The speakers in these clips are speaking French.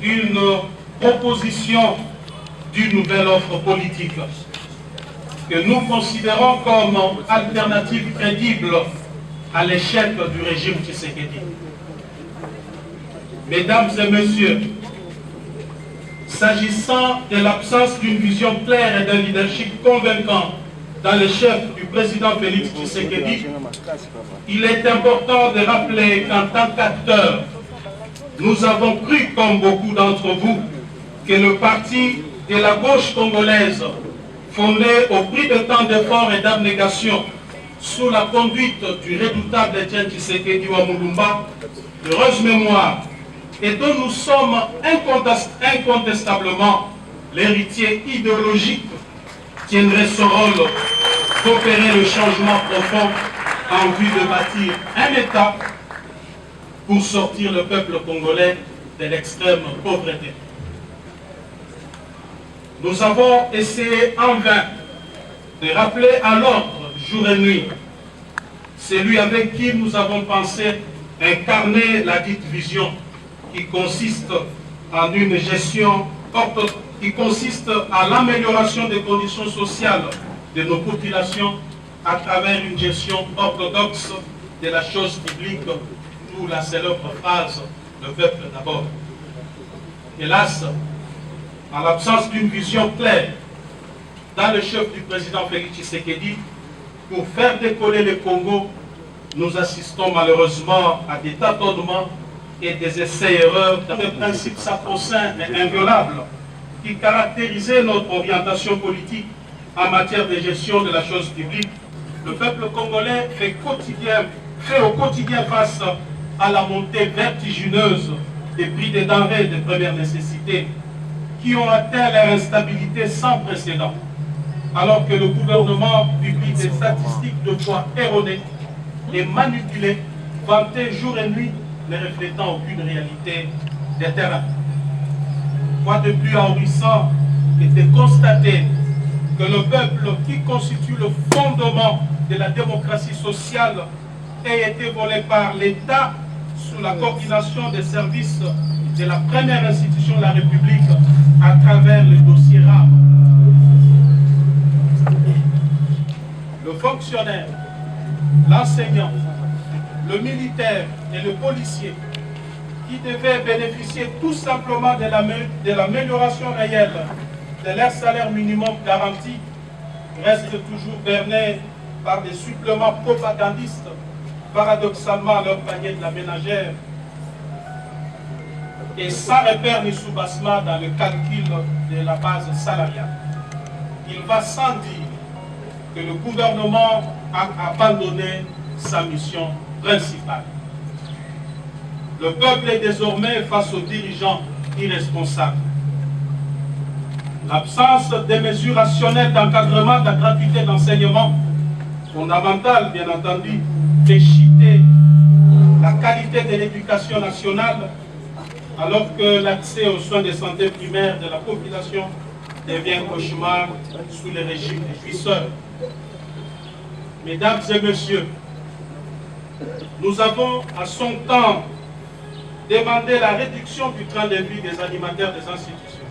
une proposition d'une nouvelle offre politique que nous considérons comme alternative crédible à l'échec du régime Tshisekedi. Mesdames et messieurs, s'agissant de l'absence d'une vision claire et d'un leadership convaincant dans le chef du président Félix Tshisekedi, il est important de rappeler qu'en tant qu'acteurs, nous avons cru, comme beaucoup d'entre vous, que le parti de la gauche congolaise, fondé au prix de tant d'efforts et d'abnégation, sous la conduite du redoutable Etienne Tshisekedi Wamulumba, heureuse mémoire, et dont nous sommes incontestablement l'héritier idéologique, tiendrait ce rôle d'opérer le changement profond en vue de bâtir un État pour sortir le peuple congolais de l'extrême pauvreté. Nous avons essayé en vain de rappeler à l'ordre jour et nuit celui avec qui nous avons pensé incarner la dite vision qui consiste en une gestion qui consiste à l'amélioration des conditions sociales de nos populations à travers une gestion orthodoxe de la chose publique, d'où la célèbre phrase « le peuple d'abord ». Hélas, en l'absence d'une vision claire dans le chef du président Félix Tshisekedi, pour faire décoller le Congo, nous assistons malheureusement à des tâtonnements et des essais-erreurs dans le principe sacro-saint et inviolable qui caractérisait notre orientation politique en matière de gestion de la chose publique. Le peuple congolais fait au quotidien face à la montée vertigineuse des prix des denrées de première nécessité qui ont atteint leur instabilité sans précédent, alors que le gouvernement publie des statistiques de poids erronées et manipulées, vantées jour et nuit, ne reflétant aucune réalité des terrains. Quoi de plus ahurissant que de constater que le peuple qui constitue le fondement de la démocratie sociale ait été volé par l'État sous la coordination des services de la première institution de la République à travers le dossier RAB. Le fonctionnaire, l'enseignant, le militaire et le policier qui devaient bénéficier tout simplement de l'amélioration réelle de leur salaire minimum garanti restent toujours bernés par des suppléments propagandistes paradoxalement à leur panier de la ménagère et sans repère ni soubassement dans le calcul de la base salariale. Il va sans dire que le gouvernement a abandonné sa mission principale. Le peuple est désormais face aux dirigeants irresponsables. L'absence des mesures rationnelles d'encadrement de la gratuité d'enseignement, fondamentale bien entendu, fait chuter la qualité de l'éducation nationale, alors que l'accès aux soins de santé primaires de la population devient un cauchemar sous le régime des jouisseurs. Mesdames et messieurs, nous avons à son temps demandé la réduction du train de vie des animateurs des institutions.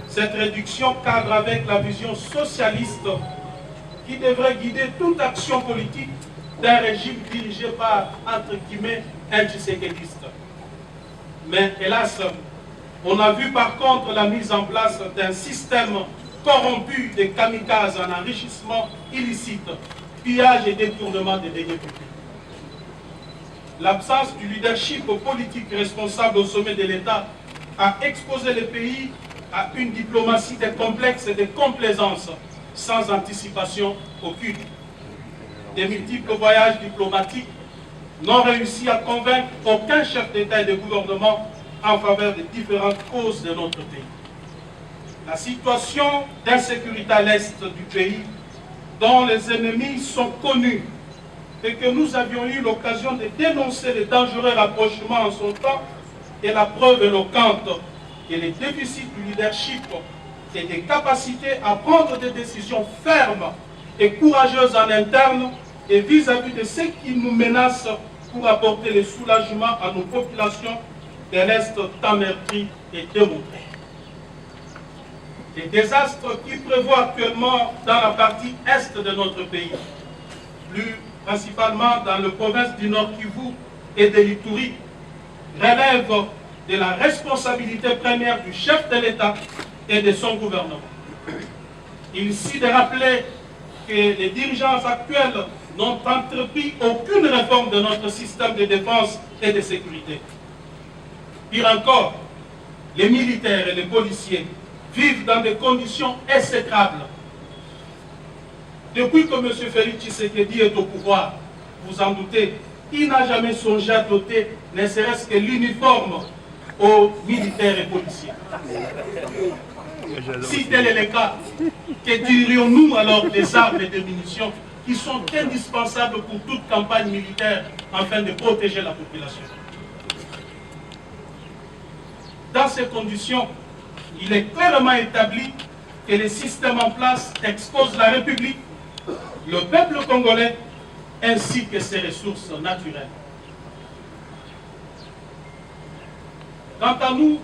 Cette réduction cadre avec la vision socialiste qui devrait guider toute action politique d'un régime dirigé par, entre guillemets, un tshisekidiste. Mais hélas, on a vu par contre la mise en place d'un système corrompu de kamikazes en enrichissement illicite, pillage et détournement des deniers publics. L'absence du leadership politique responsable au sommet de l'État a exposé le pays à une diplomatie de complexe et de complaisance sans anticipation aucune. Des multiples voyages diplomatiques n'ont réussi à convaincre aucun chef d'État et de gouvernement en faveur des différentes causes de notre pays. La situation d'insécurité à l'est du pays, dont les ennemis sont connus et que nous avions eu l'occasion de dénoncer les dangereux rapprochements en son temps, est la preuve éloquente que les déficits du leadership et des capacités à prendre des décisions fermes et courageuses en interne et vis-à-vis de ceux qui nous menacent pour apporter le soulagement à nos populations de l'Est tant meurtri et démontré. Les désastres qui prévoient actuellement dans la partie Est de notre pays, plus principalement dans la province du Nord Kivu et de l'Ituri, relèvent de la responsabilité première du chef de l'État et de son gouvernement. Il s'agit de rappeler que les dirigeants actuels n'ont entrepris aucune réforme de notre système de défense et de sécurité. Pire encore, les militaires et les policiers vivent dans des conditions exécrables. Depuis que M. Félix Tshisekedi est au pouvoir, vous en doutez, il n'a jamais songé à doter ne serait-ce que l'uniforme aux militaires et policiers. Si tel est le cas, que dirions-nous alors des armes et des munitions qui sont indispensables pour toute campagne militaire afin de protéger la population? Dans ces conditions, il est clairement établi que le système en place expose la République, le peuple congolais, ainsi que ses ressources naturelles. Quant à nous,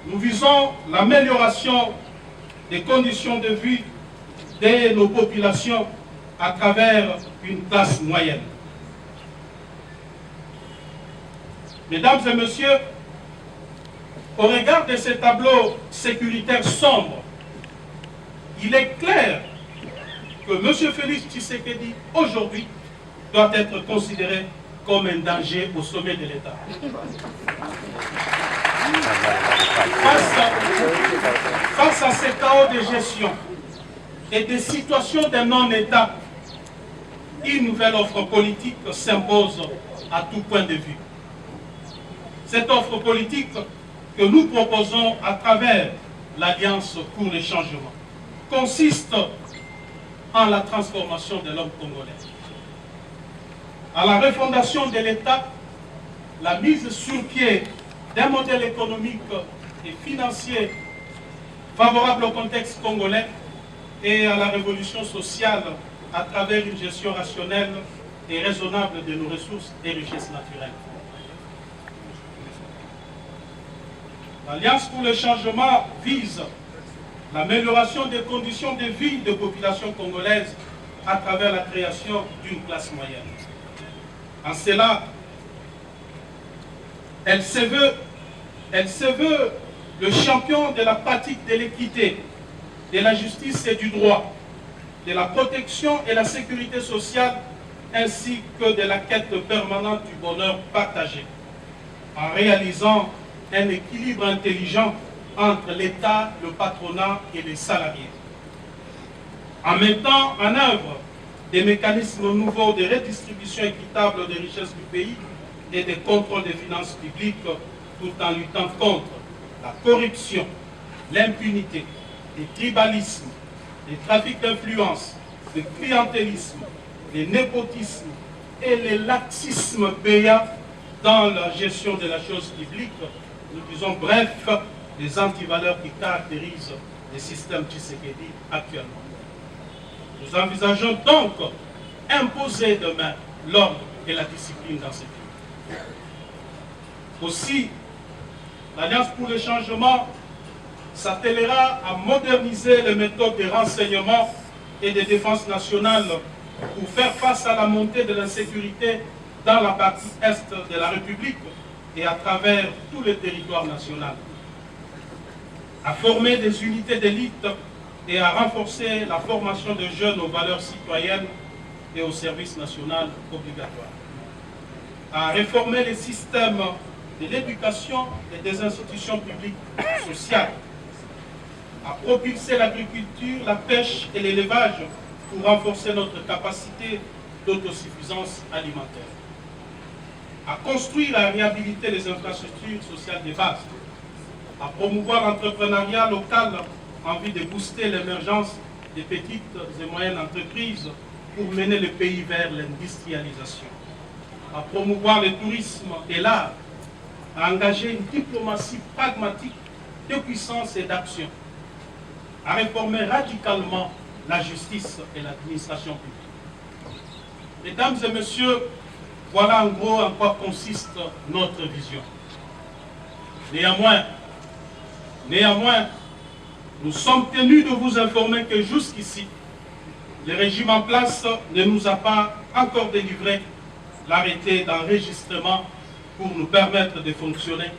nous visons l'amélioration des conditions de vie de nos populations à travers une classe moyenne. Mesdames et messieurs, au regard de ce tableau sécuritaire sombre, il est clair que M. Félix Tshisekedi, aujourd'hui, doit être considéré comme un danger au sommet de l'État. Face à ces chaos de gestion et des situations de non-État, une nouvelle offre politique s'impose à tout point de vue. Cette offre politique que nous proposons à travers l'Alliance pour le changement consiste en la transformation de l'homme congolais, à la refondation de l'État, la mise sur pied d'un modèle économique et financier favorable au contexte congolais et à la révolution sociale à travers une gestion rationnelle et raisonnable de nos ressources et richesses naturelles. L'Alliance pour le changement vise l'amélioration des conditions de vie des populations congolaises à travers la création d'une classe moyenne. En cela, elle se veut le champion de la pratique de l'équité, de la justice et du droit, de la protection et la sécurité sociale, ainsi que de la quête permanente du bonheur partagé, en réalisant un équilibre intelligent entre l'État, le patronat et les salariés. En mettant en œuvre des mécanismes nouveaux de redistribution équitable des richesses du pays et de contrôle des finances publiques, tout en luttant contre la corruption, l'impunité, le tribalisme, les trafics d'influence, le clientélisme, le népotisme et le laxisme payant dans la gestion de la chose publique. Nous disons bref les antivaleurs qui caractérisent le système Tshisekedi actuellement. Nous envisageons donc imposer demain l'ordre et la discipline dans ce pays. Aussi, l'Alliance pour le changement s'attellera à moderniser les méthodes de renseignement et de défense nationale pour faire face à la montée de l'insécurité dans la partie est de la République et à travers tout le territoire national, à former des unités d'élite et à renforcer la formation de jeunes aux valeurs citoyennes et au service national obligatoire, à réformer les systèmes de l'éducation et des institutions publiques sociales, à propulser l'agriculture, la pêche et l'élevage pour renforcer notre capacité d'autosuffisance alimentaire, à construire et à réhabiliter les infrastructures sociales de base, à promouvoir l'entrepreneuriat local en vue de booster l'émergence des petites et moyennes entreprises pour mener le pays vers l'industrialisation, à promouvoir le tourisme et l'art, à engager une diplomatie pragmatique de puissance et d'action, à réformer radicalement la justice et l'administration publique. Mesdames et messieurs, voilà en gros en quoi consiste notre vision. Néanmoins, nous sommes tenus de vous informer que jusqu'ici, le régime en place ne nous a pas encore délivré l'arrêté d'enregistrement pour nous permettre de fonctionner,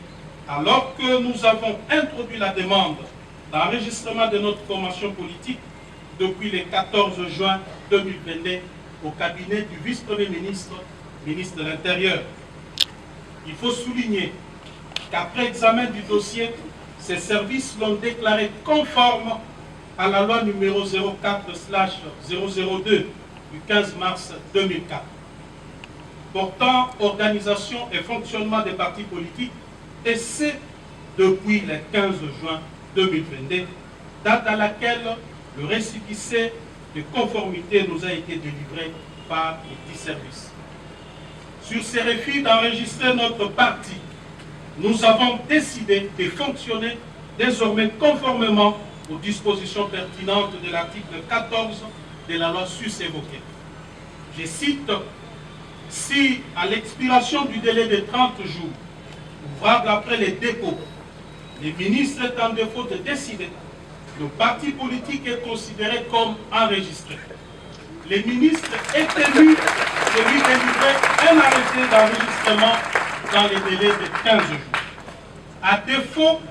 alors que nous avons introduit la demande d'enregistrement de notre formation politique depuis le 14 juin 2022 au cabinet du vice-premier ministre, ministre de l'Intérieur. Il faut souligner qu'après examen du dossier, ces services l'ont déclaré conforme à la loi numéro 04/002 du 15 mars 2004, portant organisation et fonctionnement des partis politiques, et c'est depuis le 15 juin 2022, date à laquelle le récépissé de conformité nous a été délivré par les 10 services. Sur ces refus d'enregistrer notre parti, nous avons décidé de fonctionner désormais conformément aux dispositions pertinentes de l'article 14 de la loi sus-évoquée. Je cite: si à l'expiration du délai de 30 jours, ouvrable après les dépôts, le ministre est en défaut de décider, le parti politique est considéré comme enregistré. Le ministre est tenu de lui délivrer un arrêté d'enregistrement dans les délais de 15 jours. À défaut,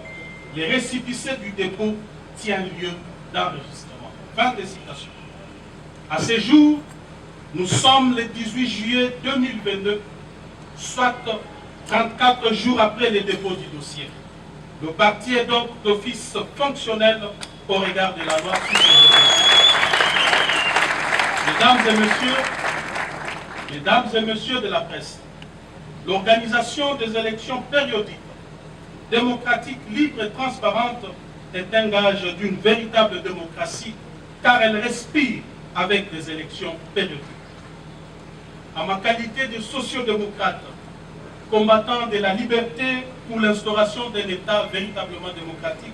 le récépissé du dépôt tient lieu d'enregistrement. Fin de citation. À ce jour, nous sommes le 18 juillet 2022, soit 34 jours après le dépôt du dossier. Le parti est donc d'office fonctionnel au regard de la loi Mesdames et messieurs de la presse, l'organisation des élections périodiques, démocratiques, libres et transparentes est un gage d'une véritable démocratie, car elle respire avec des élections périodiques. En ma qualité de sociodémocrate, combattant de la liberté pour l'instauration d'un État véritablement démocratique,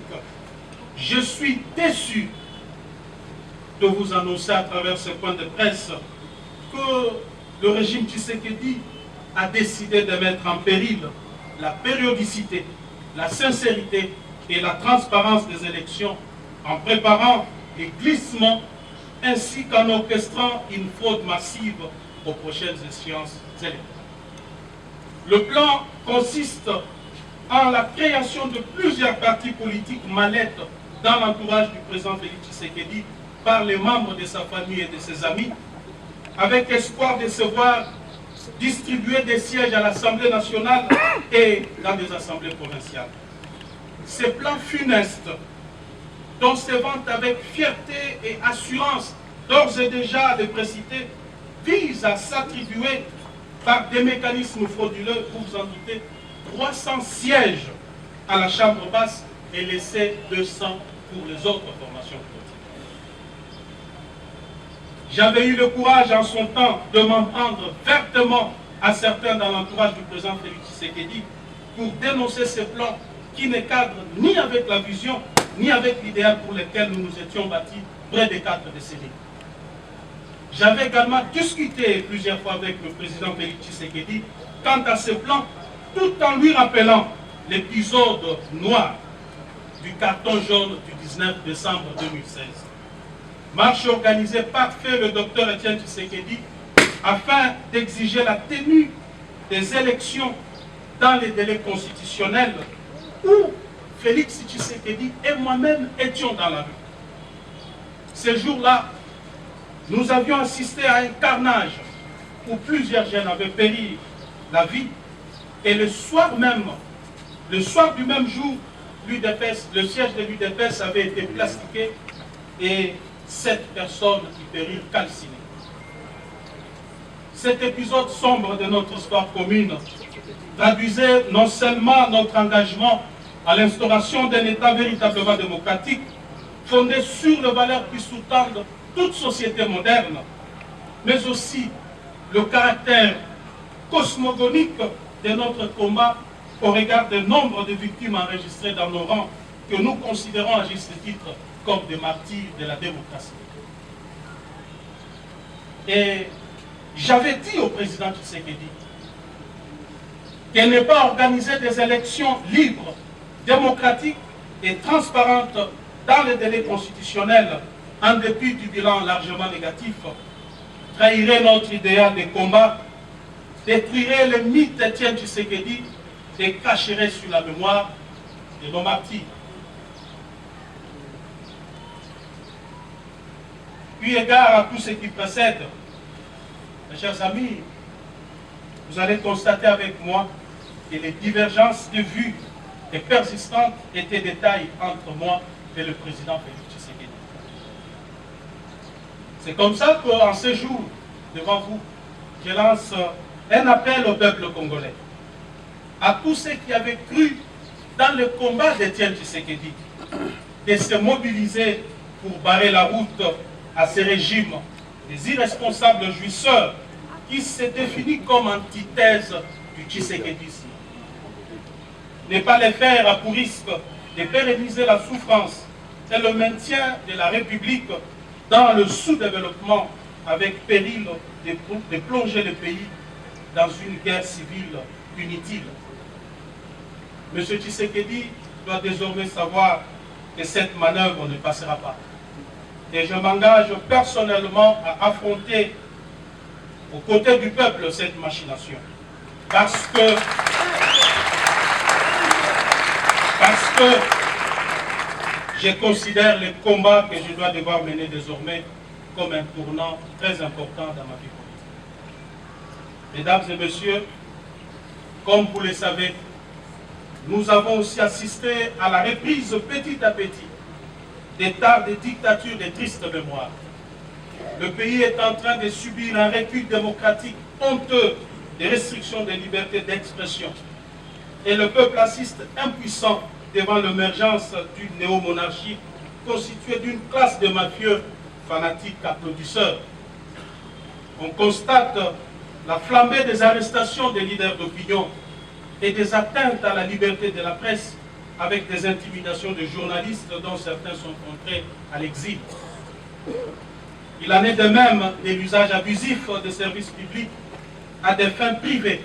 je suis déçu de vous annoncer à travers ce point de presse que le régime Tshisekedi a décidé de mettre en péril la périodicité, la sincérité et la transparence des élections en préparant les glissements ainsi qu'en orchestrant une fraude massive aux prochaines échéances électorales. Le plan consiste en la création de plusieurs partis politiques mallettes dans l'entourage du président Félix Tshisekedi par les membres de sa famille et de ses amis, avec espoir de se voir distribuer des sièges à l'Assemblée nationale et dans des assemblées provinciales. Ces plans funestes, dont se vante avec fierté et assurance d'ores et déjà les précités, visent à s'attribuer par des mécanismes frauduleux, vous vous en doutez, 300 sièges à la Chambre basse et laisser 200 pour les autres formations politiques. J'avais eu le courage en son temps de m'en prendre vertement à certains dans l'entourage du président Félix Tshisekedi pour dénoncer ces plans qui ne cadrent ni avec la vision, ni avec l'idéal pour lequel nous nous étions bâtis près des 4 décennies. J'avais également discuté plusieurs fois avec le président Félix Tshisekedi quant à ces plans, tout en lui rappelant l'épisode noir du carton jaune du 19 décembre 2016. Marche organisée par le docteur Etienne Tshisekedi afin d'exiger la tenue des élections dans les délais constitutionnels où Félix Tshisekedi et moi-même étions dans la rue. Ces jours-là, nous avions assisté à un carnage où plusieurs jeunes avaient péri la vie et le soir du même jour, le siège de l'UDPS avait été plastiqué et 7 personnes qui périrent calcinées. Cet épisode sombre de notre histoire commune traduisait non seulement notre engagement à l'instauration d'un État véritablement démocratique, fondé sur les valeurs qui sous-tendent toute société moderne, mais aussi le caractère cosmogonique de notre combat au regard du nombre de victimes enregistrées dans nos rangs, que nous considérons à juste titre comme des martyrs de la démocratie. Et j'avais dit au président Tshisekedi qu'elle n'est pas organisé des élections libres démocratique et transparente dans les délais constitutionnels, en dépit du bilan largement négatif, trahirait notre idéal de combat, détruirait le mythe d'Étienne Tshisekedi et cacherait sur la mémoire de nos martyrs. Eu égard à tout ce qui précède, mes chers amis, vous allez constater avec moi que les divergences de vues et persistantes étaient des tailles entre moi et le président Félix Tshisekedi. C'est comme ça qu'en ce jour, devant vous, je lance un appel au peuple congolais, à tous ceux qui avaient cru dans le combat d'Étienne Tshisekedi, de se mobiliser pour barrer la route à ces régimes, des irresponsables jouisseurs qui se définissent comme antithèse du Tshisekedisme. Ne pas les faire pour risque de pérenniser la souffrance et le maintien de la République dans le sous-développement avec péril de plonger le pays dans une guerre civile inutile. M. Tshisekedi doit désormais savoir que cette manœuvre ne passera pas. Et je m'engage personnellement à affronter aux côtés du peuple cette machination. Parce que je considère le combat que je dois devoir mener désormais comme un tournant très important dans ma vie politique. Mesdames et messieurs, comme vous le savez, nous avons aussi assisté à la reprise petit à petit d'états de dictature de triste mémoire. Le pays est en train de subir un recul démocratique honteux des restrictions des libertés d'expression. Et le peuple assiste impuissant devant l'émergence d'une néo-monarchie constituée d'une classe de mafieux fanatiques applaudisseurs. On constate la flambée des arrestations des leaders d'opinion et des atteintes à la liberté de la presse avec des intimidations de journalistes dont certains sont contraints à l'exil. Il en est de même de l'usage abusif des services publics à des fins privées,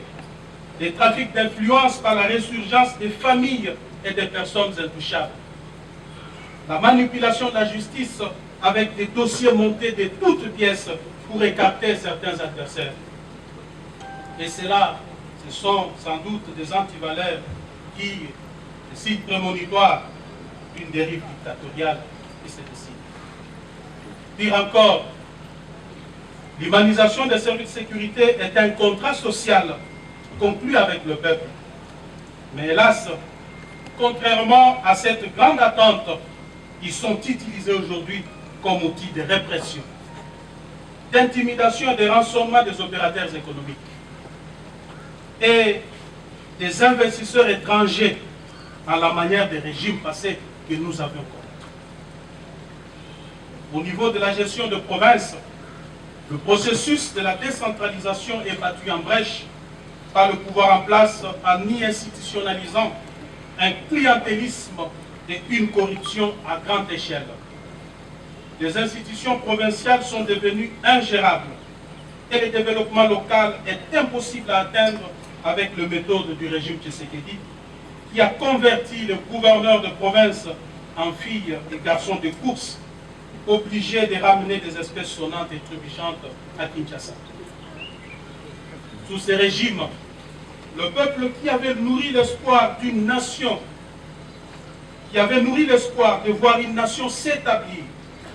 des trafics d'influence par la résurgence des familles et des personnes intouchables, la manipulation de la justice avec des dossiers montés de toutes pièces pour écarter certains adversaires. Et cela, ce sont sans doute des antivaleurs qui, des signes prémonitoires d'une dérive dictatoriale qui se décide. Pire encore, l'humanisation des services de sécurité est un contrat social conclu avec le peuple. Mais hélas, contrairement à cette grande attente, ils sont utilisés aujourd'hui comme outil de répression, d'intimidation et de rançonnement des opérateurs économiques et des investisseurs étrangers à la manière des régimes passés que nous avions connus. Au niveau de la gestion de province, le processus de la décentralisation est battu en brèche par le pouvoir en place en y institutionnalisant un clientélisme et une corruption à grande échelle. Les institutions provinciales sont devenues ingérables et le développement local est impossible à atteindre avec le méthode du régime Tshisekedi qui a converti le gouverneur de province en filles et garçons de course, obligés de ramener des espèces sonnantes et trébuchantes à Kinshasa. Sous ces régimes, le peuple qui avait nourri l'espoir d'une nation, qui avait nourri l'espoir de voir une nation s'établir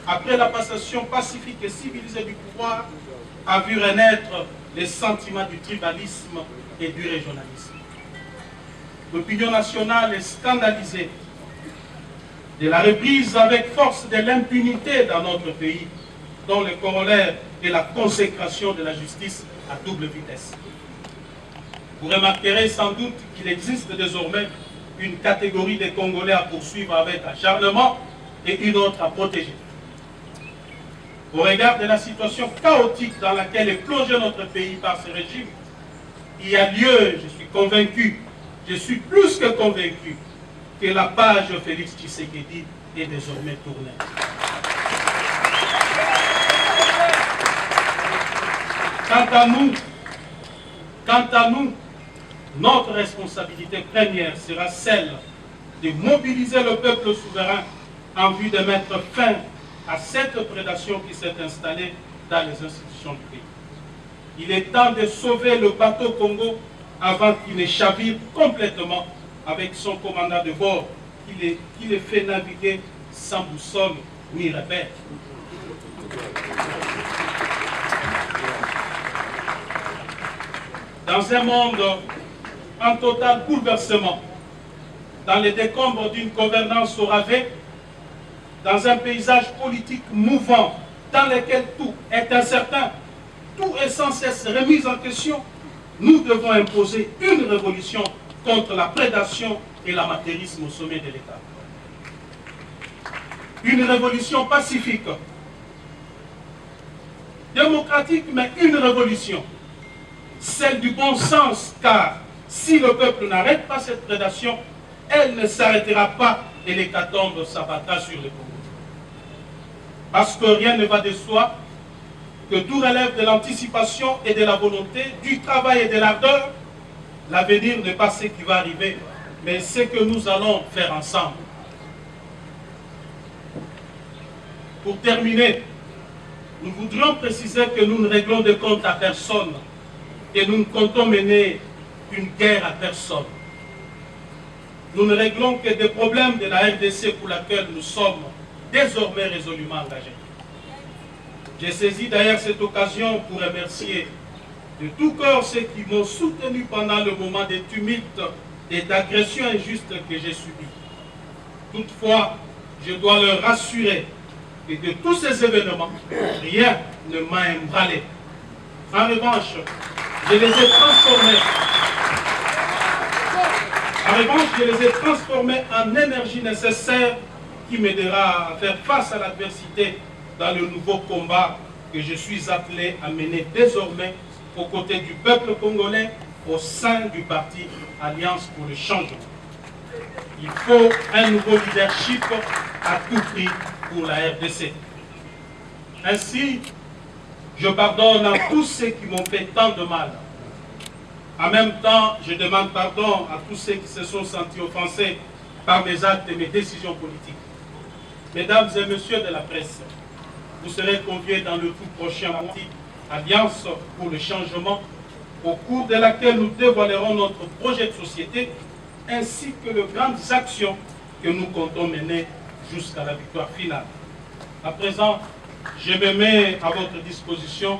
après la passation pacifique et civilisée du pouvoir, a vu renaître les sentiments du tribalisme et du régionalisme. L'opinion nationale est scandalisée de la reprise avec force de l'impunité dans notre pays, dont le corollaire est la consécration de la justice à double vitesse. Vous remarquerez sans doute qu'il existe désormais une catégorie de Congolais à poursuivre avec acharnement et une autre à protéger. Au regard de la situation chaotique dans laquelle est plongé notre pays par ce régime, il y a lieu, je suis convaincu, je suis plus que convaincu, que la page Félix Tshisekedi est désormais tournée. Quant à nous, notre responsabilité première sera celle de mobiliser le peuple souverain en vue de mettre fin à cette prédation qui s'est installée dans les institutions du pays. Il est temps de sauver le bateau Congo avant qu'il ne chavire complètement avec son commandant de bord qui les fait naviguer sans boussole ni repère. Dans un monde en total bouleversement, dans les décombres d'une gouvernance au rabais, dans un paysage politique mouvant, dans lequel tout est incertain, tout est sans cesse remis en question, nous devons imposer une révolution contre la prédation et l'amateurisme au sommet de l'État. Une révolution pacifique, démocratique, mais une révolution, celle du bon sens, car si le peuple n'arrête pas cette prédation, elle ne s'arrêtera pas et l'hécatombe s'abattra sur le Congo. Parce que rien ne va de soi, que tout relève de l'anticipation et de la volonté, du travail et de l'ardeur. L'avenir n'est pas ce qui va arriver, mais ce que nous allons faire ensemble. Pour terminer, nous voudrions préciser que nous ne réglons de compte à personne et nous ne comptons mener une guerre à personne. Nous ne réglons que des problèmes de la RDC pour laquelle nous sommes désormais résolument engagés. J'ai saisi d'ailleurs cette occasion pour remercier de tout cœur ceux qui m'ont soutenu pendant le moment des tumultes et d'agressions injustes que j'ai subis. Toutefois, je dois leur rassurer que de tous ces événements, rien ne m'a ébranlé. En revanche, je les ai transformés en énergie nécessaire qui m'aidera à faire face à l'adversité dans le nouveau combat que je suis appelé à mener désormais aux côtés du peuple congolais au sein du parti Alliance pour le changement. Il faut un nouveau leadership à tout prix pour la RDC. Ainsi, je pardonne à tous ceux qui m'ont fait tant de mal. En même temps, je demande pardon à tous ceux qui se sont sentis offensés par mes actes et mes décisions politiques. Mesdames et messieurs de la presse, vous serez conviés dans le tout prochain parti Alliance pour le changement, au cours de laquelle nous dévoilerons notre projet de société ainsi que les grandes actions que nous comptons mener jusqu'à la victoire finale. À présent, je me mets à votre disposition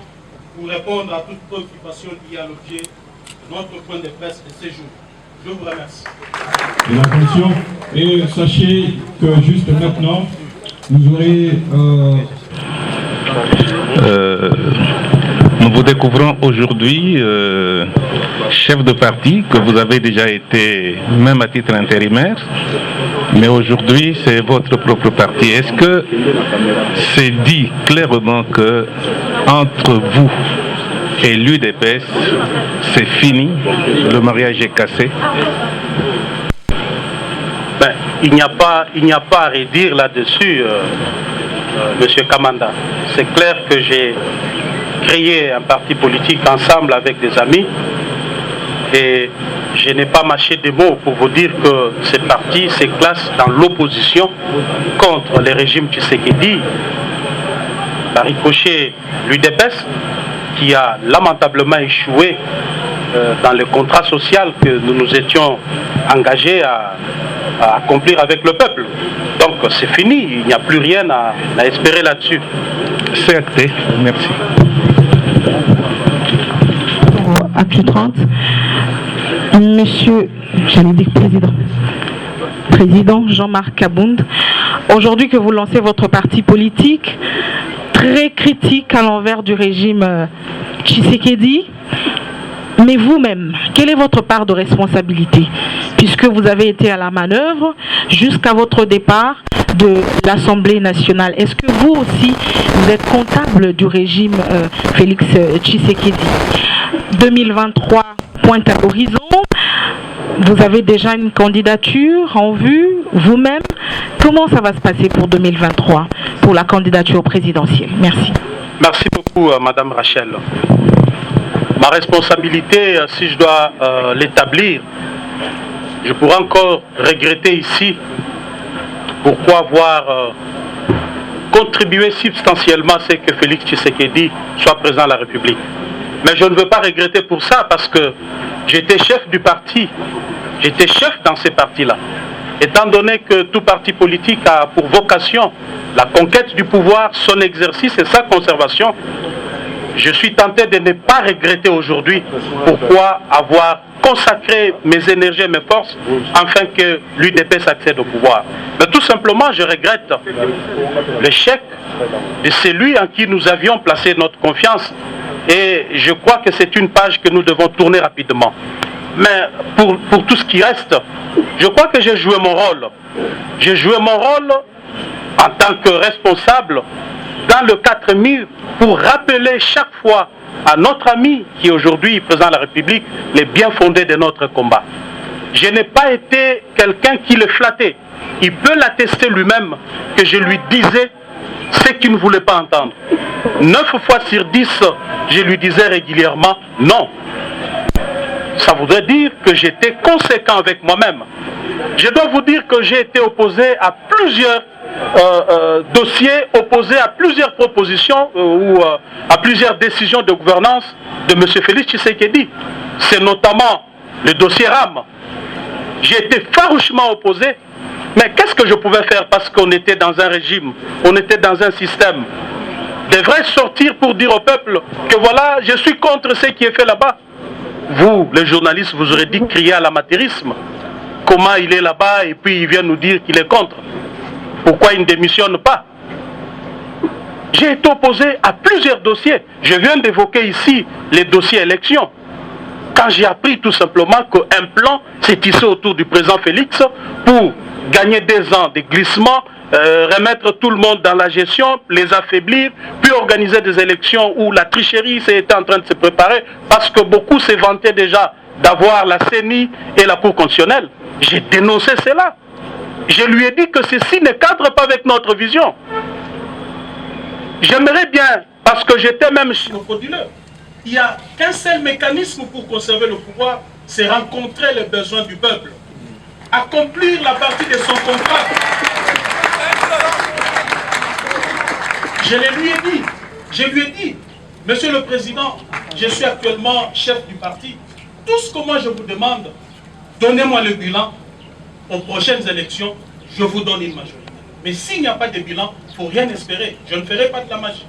pour répondre à toute préoccupation liée à l'objet de notre point de presse de ce jour. Je vous remercie. Attention, et sachez que juste maintenant, vous aurez... Nous vous découvrons aujourd'hui chef de parti, que vous avez déjà été, même à titre intérimaire, mais aujourd'hui c'est votre propre parti. Est-ce que c'est dit clairement que entre vous et l'UDPS, c'est fini, le mariage est cassé? Ben, il n'y a pas à redire là-dessus, Monsieur Kamanda. C'est clair que j'ai créé un parti politique ensemble avec des amis et je n'ai pas mâché des mots pour vous dire que ce parti se classe dans l'opposition contre le régime Tshisekedi. Par ricochet, l'UDPS qui a lamentablement échoué dans le contrat social que nous nous étions engagés à accomplir avec le peuple. Donc c'est fini, il n'y a plus rien à espérer là-dessus. C'est acté, merci. Acte 30. Monsieur, j'allais dire Président Jean-Marc Kabound, aujourd'hui que vous lancez votre parti politique, très critique à l'envers du régime Tshisekedi, mais vous-même, quelle est votre part de responsabilité? Puisque vous avez été à la manœuvre jusqu'à votre départ de l'Assemblée nationale. Est-ce que vous aussi, vous êtes comptable du régime Félix Tshisekedi? 2023 pointe à l'horizon. Vous avez déjà une candidature en vue, vous-même. Comment ça va se passer pour 2023, pour la candidature présidentielle? Merci. Merci beaucoup, Madame Rachel. Ma responsabilité, si je dois l'établir, je pourrais encore regretter ici pourquoi avoir contribué substantiellement à ce que Félix Tshisekedi soit président de la République. Mais je ne veux pas regretter pour ça parce que j'étais chef du parti, j'étais chef dans ces partis-là. Étant donné que tout parti politique a pour vocation la conquête du pouvoir, son exercice et sa conservation, je suis tenté de ne pas regretter aujourd'hui pourquoi avoir consacré mes énergies et mes forces afin que l'UDPS accède au pouvoir. Mais tout simplement, je regrette l'échec de celui en qui nous avions placé notre confiance et je crois que c'est une page que nous devons tourner rapidement. Mais pour tout ce qui reste, je crois que j'ai joué mon rôle. J'ai joué mon rôle en tant que responsable dans le 4000 pour rappeler chaque fois à notre ami qui est aujourd'hui président de la République les bien fondés de notre combat. Je n'ai pas été quelqu'un qui le flattait. Il peut l'attester lui-même que je lui disais ce qu'il ne voulait pas entendre. 9 fois sur 10, je lui disais régulièrement non. Ça voudrait dire que j'étais conséquent avec moi-même. Je dois vous dire que j'ai été opposé à plusieurs dossiers, opposé à plusieurs propositions ou à plusieurs décisions de gouvernance de M. Félix Tshisekedi. C'est notamment le dossier RAM. J'ai été farouchement opposé. Mais qu'est-ce que je pouvais faire parce qu'on était dans un régime, on était dans un système. Devrais sortir pour dire au peuple que voilà, je suis contre ce qui est fait là-bas. Vous, les journalistes, vous aurez dit crier à l'amateurisme. Comment il est là-bas et puis il vient nous dire qu'il est contre. Pourquoi il ne démissionne pas? J'ai été opposé à plusieurs dossiers. Je viens d'évoquer ici les dossiers élections. Quand j'ai appris tout simplement qu'un plan s'est tissé autour du président Félix pour gagner 2 ans de glissement, remettre tout le monde dans la gestion, les affaiblir, puis organiser des élections où la tricherie était en train de se préparer parce que beaucoup se vantaient déjà d'avoir la CENI et la Cour constitutionnelle. J'ai dénoncé cela. Je lui ai dit que ceci ne cadre pas avec notre vision. J'aimerais bien, parce que j'étais même frauduleux, il n'y a qu'un seul mécanisme pour conserver le pouvoir, c'est rencontrer les besoins du peuple. Accomplir la partie de son contrat. Je lui ai dit, Monsieur le Président, je suis actuellement chef du parti. Tout ce que moi je vous demande, donnez-moi le bilan. Aux prochaines élections, je vous donne une majorité. Mais s'il n'y a pas de bilan, il ne faut rien espérer. Je ne ferai pas de la magie.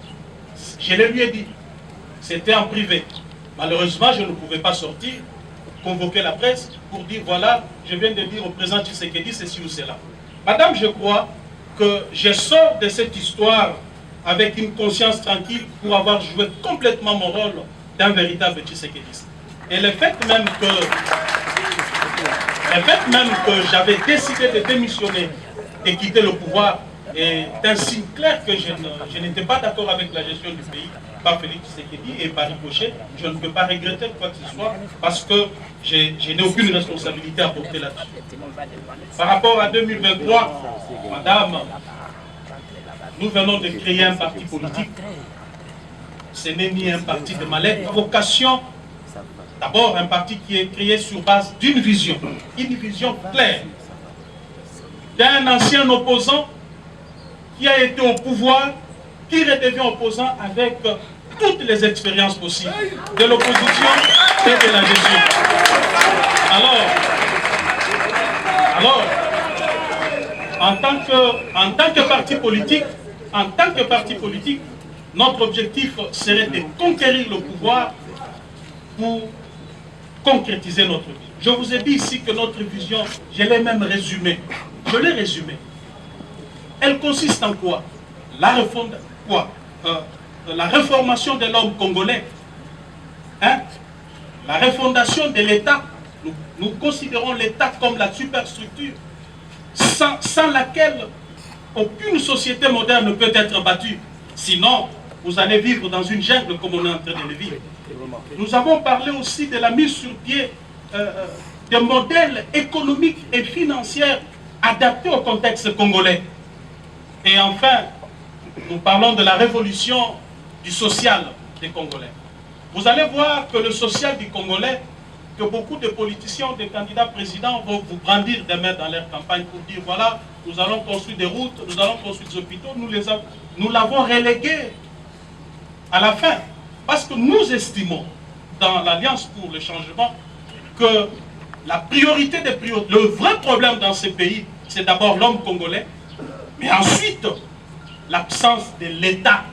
Je le lui ai dit. C'était en privé. Malheureusement, je ne pouvais pas sortir, convoquer la presse pour dire, voilà, je viens de dire au président Tshisekedi ceci ou cela. Madame, je crois que je sors de cette histoire avec une conscience tranquille pour avoir joué complètement mon rôle d'un véritable Tshisekediste. Et le fait même que j'avais décidé de démissionner et quitter le pouvoir est un signe clair que je n'étais pas d'accord avec la gestion du pays par Félix Tshisekedi et par ricochet. Je ne peux pas regretter quoi que ce soit parce que je n'ai aucune responsabilité à porter là-dessus. Par rapport à 2023, madame, nous venons de créer un parti politique. Ce n'est ni un parti de mal-être. Vocation, d'abord un parti qui est créé sur base d'une vision claire, d'un ancien opposant qui a été au pouvoir, qui redevient opposant avec toutes les expériences possibles de l'opposition et de la gestion. Alors, en tant que parti politique, notre objectif serait de conquérir le pouvoir pour concrétiser notre vie. Je vous ai dit ici que notre vision, je l'ai même résumée. Je l'ai résumée. Elle consiste en quoi? La réformation de l'homme congolais. La refondation de l'État. Nous considérons l'État comme la superstructure sans laquelle aucune société moderne ne peut être battue. Sinon, vous allez vivre dans une jungle comme on est en train de le vivre. Nous avons parlé aussi de la mise sur pied de modèles économiques et financiers adaptés au contexte congolais. Et enfin, nous parlons de la révolution du social des Congolais. Vous allez voir que le social du Congolais que beaucoup de politiciens, des candidats présidents vont vous brandir des mains dans leur campagne pour dire voilà, nous allons construire des routes, nous allons construire des hôpitaux, nous l'avons relégué à la fin. Parce que nous estimons, dans l'Alliance pour le changement, que la priorité des priorités, le vrai problème dans ces pays, c'est d'abord l'homme congolais, mais ensuite l'absence de l'État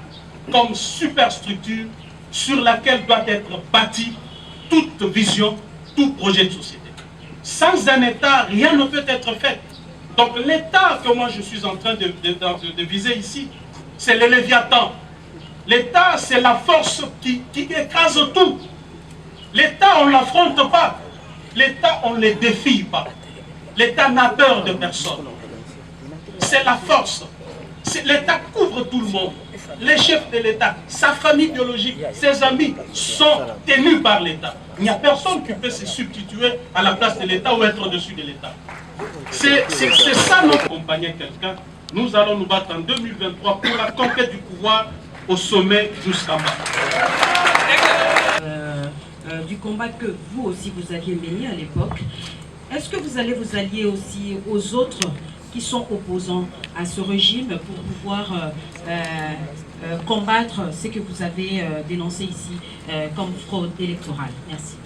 comme superstructure sur laquelle doit être bâtie toute vision, tout projet de société. Sans un État, rien ne peut être fait. Donc l'État que moi je suis en train de viser ici, c'est le Léviathan. L'État, c'est la force qui écrase tout. L'État, on ne l'affronte pas. L'État, on ne le défie pas. L'État n'a peur de personne. C'est la force. L'État couvre tout le monde. Les chefs de l'État, sa famille biologique, ses amis sont tenus par l'État. Il n'y a personne qui peut se substituer à la place de l'État ou être au-dessus de l'État. C'est ça notre accompagner quelqu'un. Nous allons nous battre en 2023 pour la conquête du pouvoir au sommet jusqu'en bas. Du combat que vous aussi vous aviez mené à l'époque, est-ce que vous allez vous allier aussi aux autres qui sont opposants à ce régime pour pouvoir combattre ce que vous avez dénoncé ici comme fraude électorale? Merci.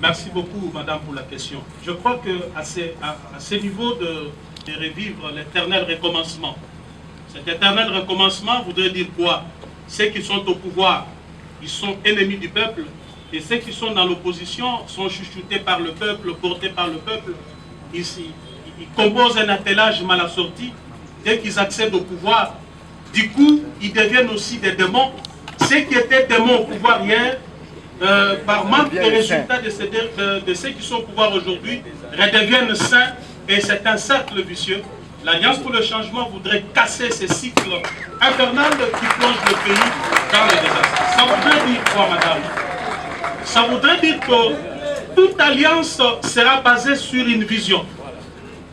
Merci beaucoup, madame, pour la question. Je crois qu'à ce niveau de revivre l'éternel recommencement, cet éternel recommencement voudrait dire quoi? Ceux qui sont au pouvoir, ils sont ennemis du peuple, et ceux qui sont dans l'opposition sont chuchotés par le peuple, portés par le peuple. Ils composent un attelage mal assorti. Dès qu'ils accèdent au pouvoir, du coup, ils deviennent aussi des démons. Ceux qui étaient démons au pouvoir hier, par manque de résultats de ceux qui sont au pouvoir aujourd'hui, redeviennent saints, et c'est un cercle vicieux. L'Alliance pour le changement voudrait casser ce cycle infernal qui plonge le pays dans le désastre. Ça voudrait dire quoi, madame? Ça voudrait dire que toute alliance sera basée sur une vision.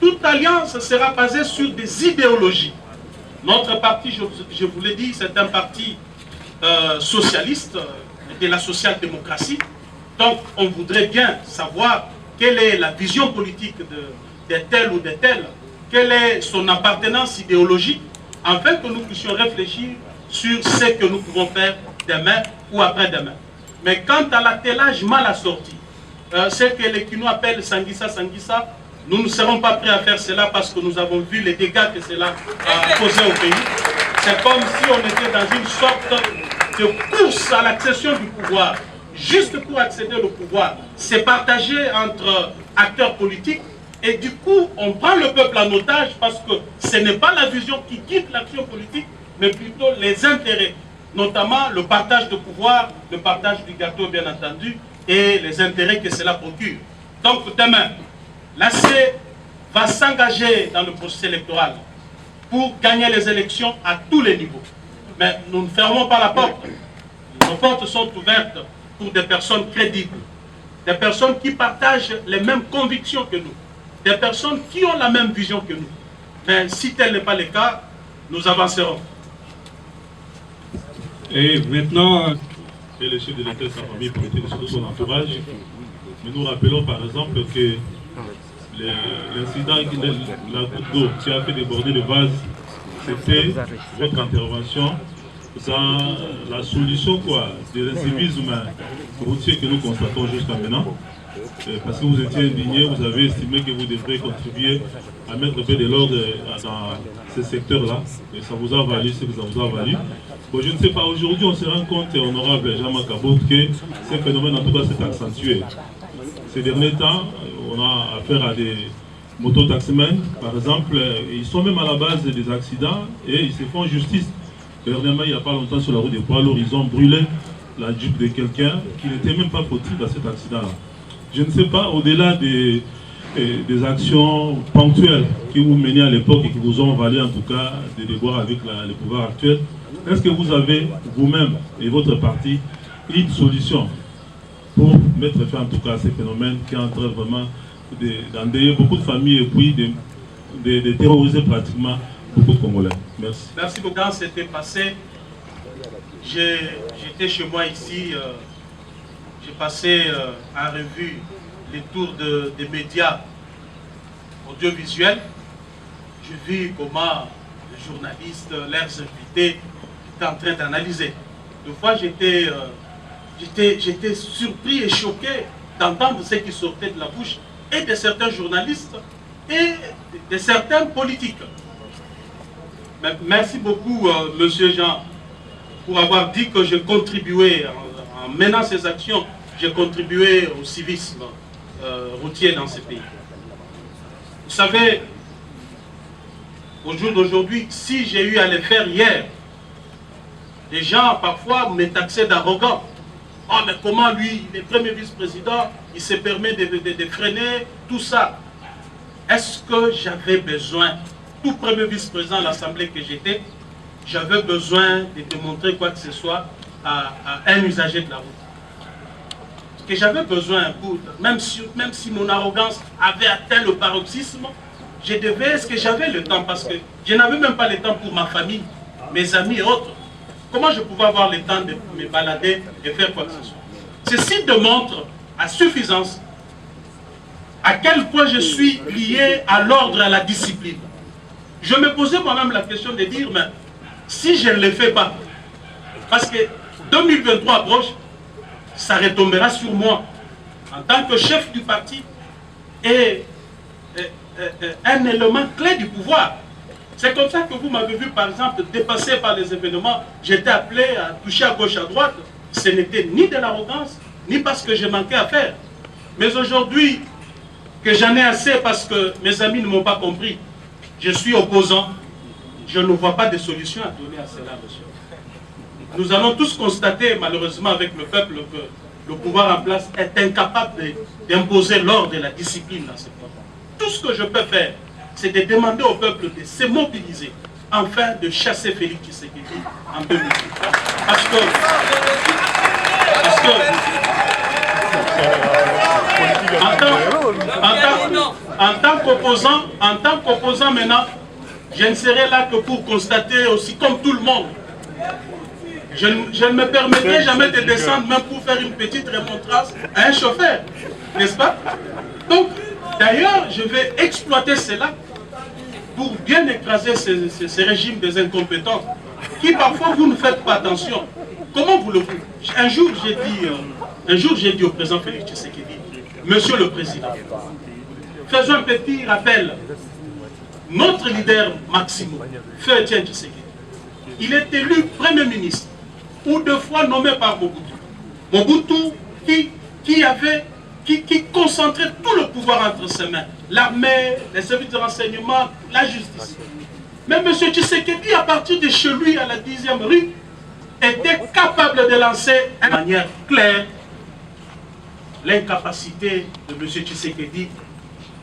Toute alliance sera basée sur des idéologies. Notre parti, je vous l'ai dit, c'est un parti socialiste, de la social-démocratie. Donc, on voudrait bien savoir quelle est la vision politique de tel ou de tel, quelle est son appartenance idéologique, afin que nous puissions réfléchir sur ce que nous pouvons faire demain ou après-demain. Mais quant à l'attelage mal assorti, ce que les Kinois appellent Sanguissa, nous ne serons pas prêts à faire cela parce que nous avons vu les dégâts que cela a causé au pays. C'est comme si on était dans une sorte de course à l'accession du pouvoir. Juste pour accéder au pouvoir, c'est partagé entre acteurs politiques et du coup, on prend le peuple en otage parce que ce n'est pas la vision qui guide l'action politique, mais plutôt les intérêts, notamment le partage de pouvoir, le partage du gâteau bien entendu, et les intérêts que cela procure. Donc demain, l'AC va s'engager dans le processus électoral pour gagner les élections à tous les niveaux. Mais nous ne fermons pas la porte. Nos portes sont ouvertes pour des personnes crédibles, des personnes qui partagent les mêmes convictions que nous, des personnes qui ont la même vision que nous. Mais si tel n'est pas le cas, nous avancerons. Et maintenant, et le chef de l'État et sa famille politique, surtout son entourage. Mais nous rappelons par exemple que l'incident, la goutte d'eau qui a fait déborder le vase, c'était votre intervention dans la solution de l'incivisme routier que nous constatons jusqu'à maintenant. Parce que vous étiez indigné, vous avez estimé que vous devrez contribuer à mettre un peu de l'ordre dans ce secteur-là. Et ça vous a valu ce que ça vous a valu. Bon, je ne sais pas, aujourd'hui on se rend compte, honorable Jean-Marc Aboud, que ce phénomène en tout cas s'est accentué. Ces derniers temps, on a affaire à des mototaximens, par exemple, ils sont même à la base des accidents et ils se font justice. Dernièrement, il n'y a pas longtemps sur la route des poids lourds, ils ont brûlé la Jeep de quelqu'un qui n'était même pas fautif dans cet accident-là. Je ne sais pas, au-delà des actions ponctuelles que vous menez à l'époque et qui vous ont valu en tout cas des déboires avec le pouvoir actuel, est-ce que vous avez vous-même et votre parti une solution pour mettre fin en tout cas à ces phénomènes qui entrent vraiment d'endeuiller beaucoup de familles et puis de terroriser pratiquement beaucoup de Congolais? Merci. Merci beaucoup. Quand c'était passé, j'étais chez moi ici j'ai passé en revue les tours des médias audiovisuels. J'ai vu comment les journalistes, leurs invités étaient en train d'analyser. Deux fois, j'étais surpris et choqué d'entendre ce qui sortait de la bouche et de certains journalistes et de certains politiques. Mais merci beaucoup, Monsieur Jean, pour avoir dit que j'ai contribué, en menant ces actions, j'ai contribué au civisme routier dans ce pays. Vous savez, au jour d'aujourd'hui, si j'ai eu à le faire hier, les gens parfois me taxaient d'arrogant. Oh, mais comment lui, le premier vice-président, il se permet de freiner tout ça? Est-ce que j'avais besoin, tout premier vice-président de l'Assemblée que j'étais, j'avais besoin de démontrer quoi que ce soit à un usager de la route? Ce que j'avais besoin, même si mon arrogance avait atteint le paroxysme, je devais, est-ce que j'avais le temps? Parce que je n'avais même pas le temps pour ma famille, mes amis et autres. Comment je pouvais avoir le temps de me balader et faire quoi que ce soit? Ceci démontre à suffisance à quel point je suis lié à l'ordre et à la discipline. Je me posais moi-même la question de dire, mais si je ne le fais pas, parce que 2023 approche, ça retombera sur moi en tant que chef du parti et un élément clé du pouvoir. C'est comme ça que vous m'avez vu, par exemple, dépasser par les événements. J'étais appelé à toucher à gauche, à droite. Ce n'était ni de l'arrogance, ni parce que je manquais à faire. Mais aujourd'hui, que j'en ai assez parce que mes amis ne m'ont pas compris, je suis opposant. Je ne vois pas de solution à donner à cela, monsieur. Nous allons tous constater, malheureusement, avec le peuple, que le pouvoir en place est incapable d'imposer l'ordre et la discipline dans ce pays. Tout ce que je peux faire, c'est de demander au peuple de se mobiliser, afin de chasser Félix Tshisekedi en 2018. Parce que en tant qu'opposant maintenant, je ne serai là que pour constater aussi comme tout le monde. Je ne me permettrai jamais de descendre même pour faire une petite remontrance à un chauffeur, n'est-ce pas? Donc, d'ailleurs, je vais exploiter cela pour bien écraser ces régimes des incompétents qui parfois vous ne faites pas attention. Comment vous le faites? Un jour j'ai dit au président Félix Tshisekedi, Monsieur le Président, faisons un petit rappel. Notre leader Maximo, Feu Etienne Tshisekedi, il est élu Premier ministre ou 2 fois nommé par Mobutu. Mobutu qui concentrait tout le pouvoir entre ses mains. L'armée, les services de renseignement, la justice. Mais M. Tshisekedi, à partir de chez lui, à la 10e rue, était capable de lancer de manière claire l'incapacité de M. Tshisekedi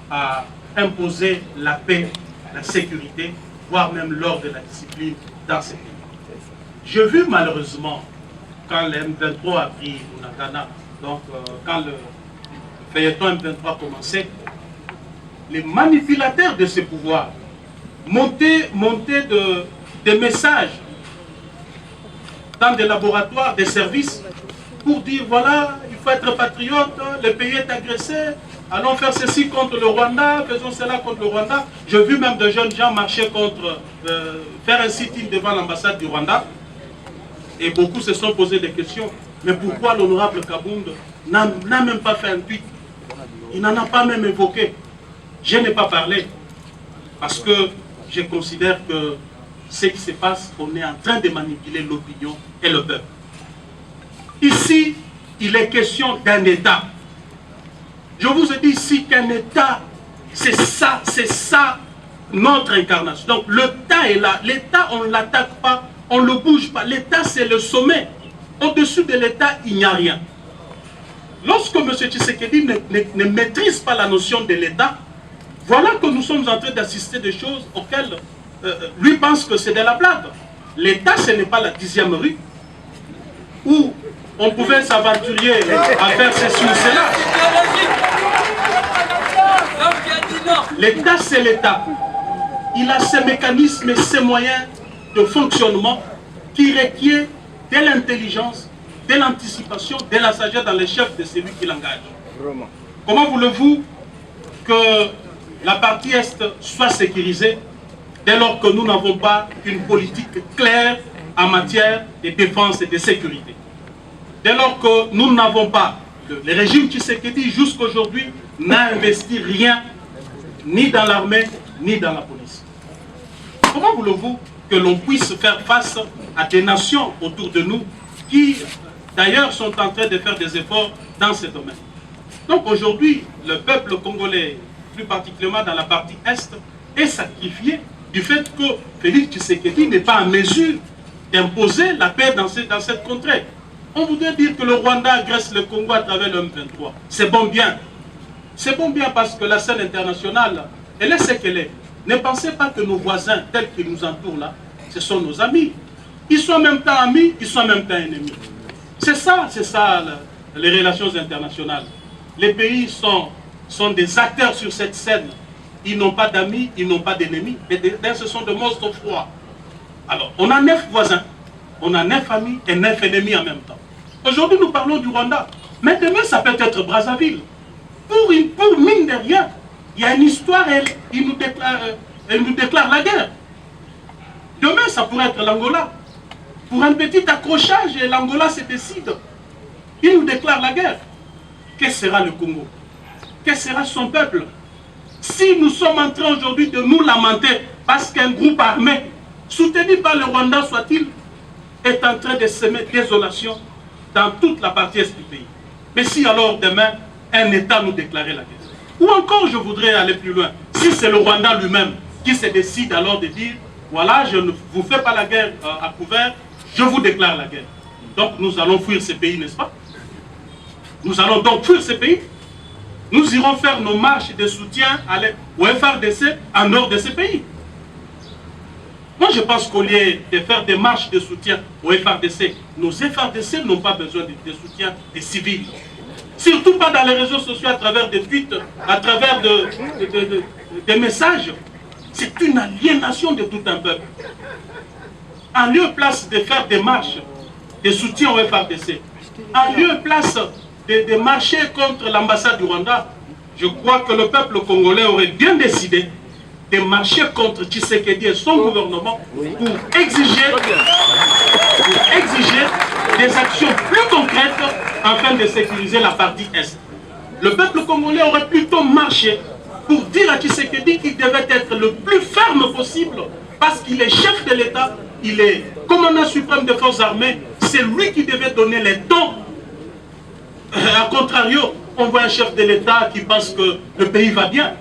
à imposer la paix, la sécurité, voire même l'ordre et la discipline dans ce pays. J'ai vu malheureusement, quand le M23 a pris Bunagana, donc quand le feuilleton M23 commençait, les manipulateurs de ce pouvoir montaient des messages dans des laboratoires, des services, pour dire voilà, il faut être patriote, le pays est agressé, allons faire ceci contre le Rwanda, faisons cela contre le Rwanda. J'ai vu même de jeunes gens marcher contre, faire un sit-in devant l'ambassade du Rwanda. Et beaucoup se sont posé des questions. Mais pourquoi l'honorable Kabound n'a même pas fait un tweet? Il n'en a pas même évoqué. Je n'ai pas parlé. Parce que je considère que ce qui se passe, on est en train de manipuler l'opinion et le peuple. Ici, il est question d'un État. Je vous ai dit ici qu'un État, c'est ça notre incarnation. Donc l'État est là. L'État, on ne l'attaque pas, on ne le bouge pas. L'État, c'est le sommet. Au-dessus de l'État, il n'y a rien. Lorsque M. Tshisekedi ne maîtrise pas la notion de l'État, voilà que nous sommes en train d'assister des choses auxquelles lui pense que c'est de la blague. L'État, ce n'est pas la 10e rue où on pouvait s'aventurer à faire ceci ou cela. L'État, c'est l'État. Il a ses mécanismes et ses moyens de fonctionnement qui requièrent de l'intelligence, de l'anticipation, de la sagesse dans les chefs de celui qui l'engage. Comment voulez-vous que la partie Est soit sécurisée dès lors que nous n'avons pas une politique claire en matière de défense et de sécurité? Dès lors que nous n'avons pas, le régime Tshisekedi jusqu'à aujourd'hui n'a investi rien, ni dans l'armée, ni dans la police. Comment voulez-vous que l'on puisse faire face à des nations autour de nous qui, d'ailleurs, sont en train de faire des efforts dans ce domaine? Donc aujourd'hui, le peuple congolais, plus particulièrement dans la partie Est, est sacrifié du fait que Félix Tshisekedi n'est pas en mesure d'imposer la paix dans cette contrée. On voudrait dire que le Rwanda agresse le Congo à travers le M23. C'est bon bien. C'est bon bien parce que la scène internationale, elle est ce qu'elle est. Ne pensez pas que nos voisins, tels qu'ils nous entourent là, ce sont nos amis. Ils sont en même temps amis, ils sont en même temps ennemis. C'est ça les relations internationales. Les pays sont des acteurs sur cette scène. Ils n'ont pas d'amis, ils n'ont pas d'ennemis. Mais ce sont des monstres froids. Alors, on a 9 voisins, on a 9 amis et 9 ennemis en même temps. Aujourd'hui, nous parlons du Rwanda. Mais demain, ça peut être Brazzaville. Pour mine de rien, il y a une histoire, elle nous déclare la guerre. Demain, ça pourrait être l'Angola. Pour un petit accrochage, l'Angola se décide. Il nous déclare la guerre. Que sera le Congo? Que sera son peuple? Si nous sommes en train aujourd'hui de nous lamenter parce qu'un groupe armé, soutenu par le Rwanda soit-il, est en train de semer désolation dans toute la partie est du pays. Mais si alors demain, un État nous déclarait la guerre, ou encore je voudrais aller plus loin, si c'est le Rwanda lui-même qui se décide alors de dire, voilà, je ne vous fais pas la guerre à couvert, je vous déclare la guerre. Donc nous allons fuir ces pays, n'est-ce pas? Nous allons donc fuir ces pays. Nous irons faire nos marches de soutien au FRDC en dehors de ces pays. Moi, je pense qu'au lieu de faire des marches de soutien au FRDC, nos FRDC n'ont pas besoin de soutien des civils. Surtout pas dans les réseaux sociaux, à travers des tweets, à travers des messages. C'est une aliénation de tout un peuple. En lieu et place de faire des marches de soutien au FRDC, en lieu et place de marcher contre l'ambassade du Rwanda, je crois que le peuple congolais aurait bien décidé de marcher contre Tshisekedi et son gouvernement pour exiger des actions plus concrètes afin de sécuriser la partie Est. Le peuple congolais aurait plutôt marché pour dire à Tshisekedi qu'il devait être le plus ferme possible parce qu'il est chef de l'État, il est commandant suprême des forces armées, c'est lui qui devait donner les tons. A contrario, on voit un chef de l'État qui pense que le pays va bien.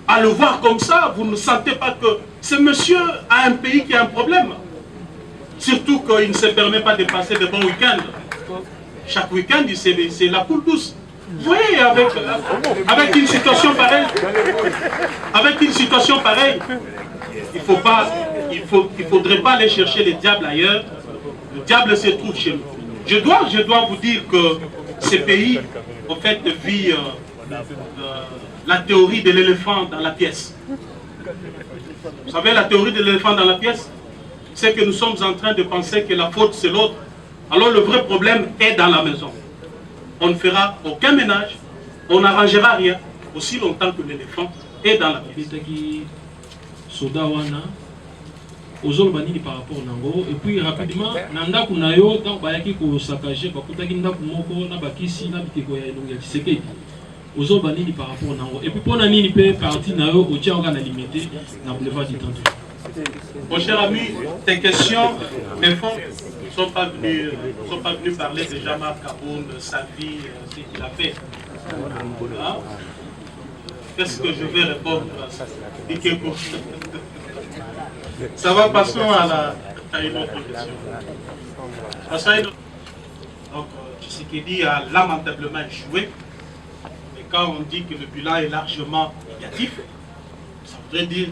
À le voir comme ça, vous ne sentez pas que ce monsieur a un pays qui a un problème. Surtout qu'il ne se permet pas de passer de bons week-ends. Chaque week-end, c'est la poule douce. Vous voyez, avec une situation pareille, il ne faudrait pas aller chercher le diable ailleurs. Le diable se trouve chez nous. Je dois vous dire que ces pays, en fait, vivent la théorie de l'éléphant dans la pièce. Vous savez, la théorie de l'éléphant dans la pièce, c'est que nous sommes en train de penser que la faute c'est l'autre. Alors le vrai problème est dans la maison. On ne fera aucun ménage, on n'arrangera rien aussi longtemps que l'éléphant est dans la pièce. ozoloba nini par rapport nango et puis rapidement na ndako na yo donc bayaki ko saccager bakutaki ndako moko na bakisi na biteko ya elongi ya Tshisekedi ozoloba nini par rapport nango et puis pona nini pe parti na yo otiaka na limité na boulevard du Temple. Mon cher ami, tes questions de fond ne sont pas venus parler de Jean-Marc Kaboun, de sa vie, ce qu'il a fait. Hein? Qu'est-ce que je vais répondre à ça? Ça va, passons à une autre question. Donc, Tshisekedi a lamentablement échoué. Et quand on dit que le bilan est largement négatif, ça voudrait dire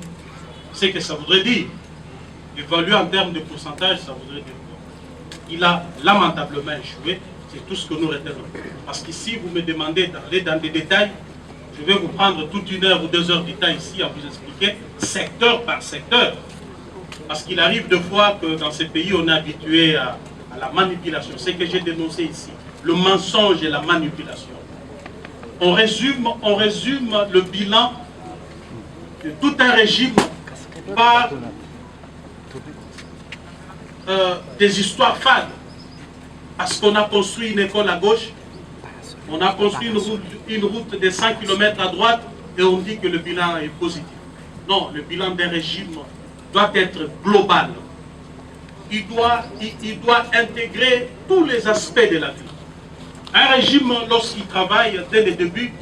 ce que ça voudrait dire. Évalué en termes de pourcentage, ça voudrait dire quoi? Il a lamentablement échoué. C'est tout ce que nous retenons. Parce qu'ici, vous me demandez d'aller dans des détails. Je vais vous prendre toute 1 heure ou 2 heures du temps ici à vous expliquer secteur par secteur. Parce qu'il arrive de fois que dans ces pays, on est habitué à à la manipulation, ce que j'ai dénoncé ici, le mensonge et la manipulation. On résume le bilan de tout un régime par des histoires fades. Parce qu'on a construit une école à gauche, on a construit une route de 100 km à droite et on dit que le bilan est positif. Non, le bilan d'un régime doit être global. Il doit intégrer tous les aspects de la vie. Un régime, lorsqu'il travaille dès le début,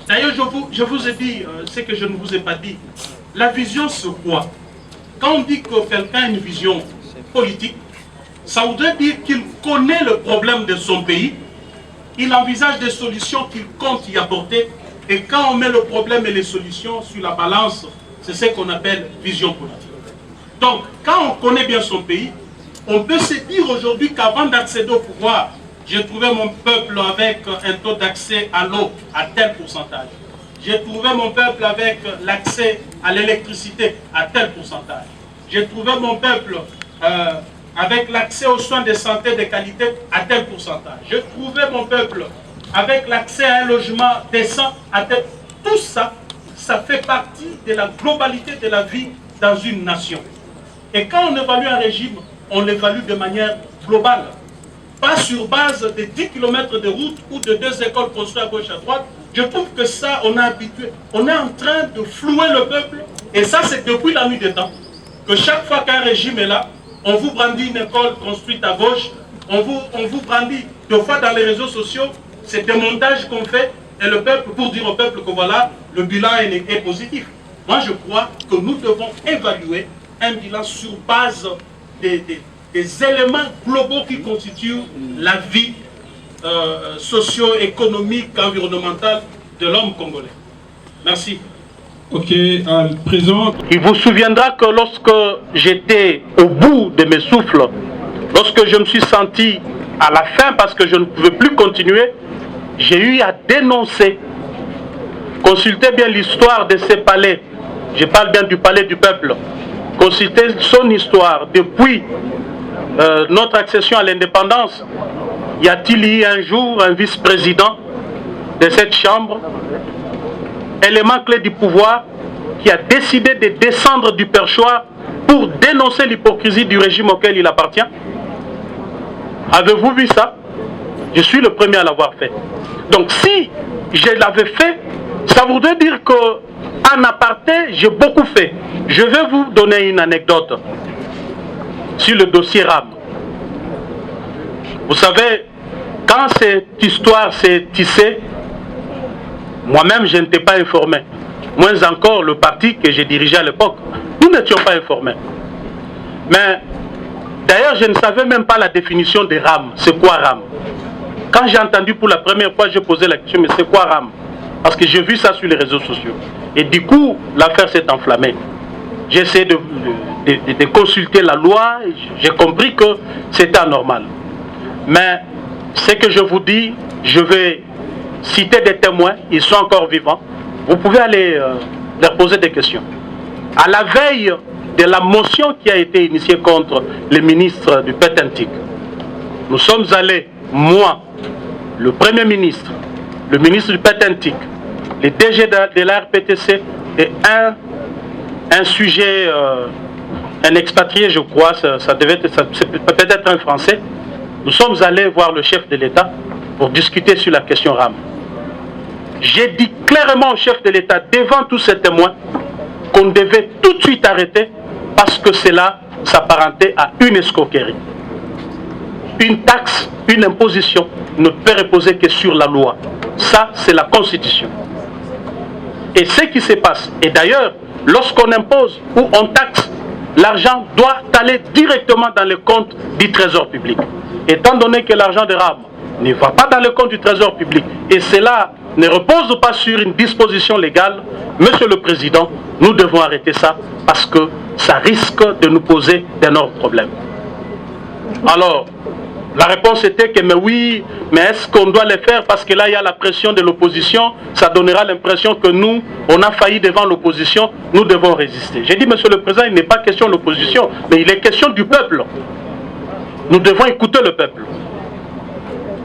d'ailleurs je vous ai dit ce que je ne vous ai pas dit, la vision c'est quoi? Quand on dit que quelqu'un a une vision politique, ça voudrait dire qu'il connaît le problème de son pays, il envisage des solutions qu'il compte y apporter, et quand on met le problème et les solutions sur la balance, c'est ce qu'on appelle vision politique. Donc, quand on connaît bien son pays, on peut se dire aujourd'hui qu'avant d'accéder au pouvoir, j'ai trouvé mon peuple avec un taux d'accès à l'eau à tel pourcentage. J'ai trouvé mon peuple avec l'accès à l'électricité à tel pourcentage. J'ai trouvé mon peuple avec l'accès aux soins de santé de qualité à tel pourcentage. J'ai trouvé mon peuple avec l'accès à un logement décent à tel... Tout ça, ça fait partie de la globalité de la vie dans une nation. Et quand on évalue un régime, on l'évalue de manière globale. Pas sur base de 10 km de route ou de 2 écoles construites à gauche et à droite. Je trouve que ça, on est habitué. On est en train de flouer le peuple. Et ça, c'est depuis la nuit des temps. Que chaque fois qu'un régime est là, on vous brandit une école construite à gauche. On vous brandit 2 fois dans les réseaux sociaux. C'est des montages qu'on fait. Et le peuple, pour dire au peuple que voilà, le bilan est positif. Moi, je crois que nous devons évaluer un bilan sur base des éléments globaux qui constituent la vie socio-économique, environnementale de l'homme congolais. Merci. Ok, à présent. Il vous souviendra que lorsque j'étais au bout de mes souffles, lorsque je me suis senti à la fin parce que je ne pouvais plus continuer, j'ai eu à dénoncer. Consultez bien l'histoire de ces palais. Je parle bien du palais du peuple. Consultez son histoire. Depuis notre accession à l'indépendance, y a-t-il eu un jour un vice-président de cette chambre, élément clé du pouvoir, qui a décidé de descendre du perchoir pour dénoncer l'hypocrisie du régime auquel il appartient? Avez-vous vu ça? Je suis le premier à l'avoir fait. Donc si je l'avais fait, ça voudrait dire qu'en aparté, j'ai beaucoup fait. Je vais vous donner une anecdote sur le dossier RAM. Vous savez, quand cette histoire s'est tissée, moi-même je n'étais pas informé. Moins encore le parti que j'ai dirigé à l'époque. Nous n'étions pas informés. Mais d'ailleurs, je ne savais même pas la définition de RAM. C'est quoi RAM? Quand j'ai entendu pour la première fois, j'ai posé la question, mais c'est quoi RAM? Parce que j'ai vu ça sur les réseaux sociaux. Et du coup, l'affaire s'est enflammée. J'ai essayé de consulter la loi, j'ai compris que c'était anormal. Mais ce que je vous dis, je vais citer des témoins, ils sont encore vivants. Vous pouvez aller leur poser des questions. À la veille de la motion qui a été initiée contre le ministre du Pétentique, nous sommes allés, moi, le Premier ministre, le ministre du Pétentique, les DG de la RPTC et un sujet, un expatrié, je crois, ça peut être un Français. Nous sommes allés voir le chef de l'État pour discuter sur la question RAM. J'ai dit clairement au chef de l'État, devant tous ces témoins, qu'on devait tout de suite arrêter parce que cela s'apparentait à une escroquerie. Une taxe, une imposition ne peut reposer que sur la loi. Ça, c'est la Constitution. Et ce qui se passe, et d'ailleurs, lorsqu'on impose ou on taxe, l'argent doit aller directement dans le compte du trésor public. Étant donné que l'argent de RAM ne va pas dans le compte du trésor public, et cela ne repose pas sur une disposition légale, Monsieur le Président, nous devons arrêter ça parce que ça risque de nous poser d'énormes problèmes. Alors, la réponse était que mais oui, mais est-ce qu'on doit le faire parce que là il y a la pression de l'opposition, ça donnera l'impression que nous, on a failli devant l'opposition, nous devons résister. J'ai dit, Monsieur le Président, il n'est pas question de l'opposition, mais il est question du peuple. Nous devons écouter le peuple.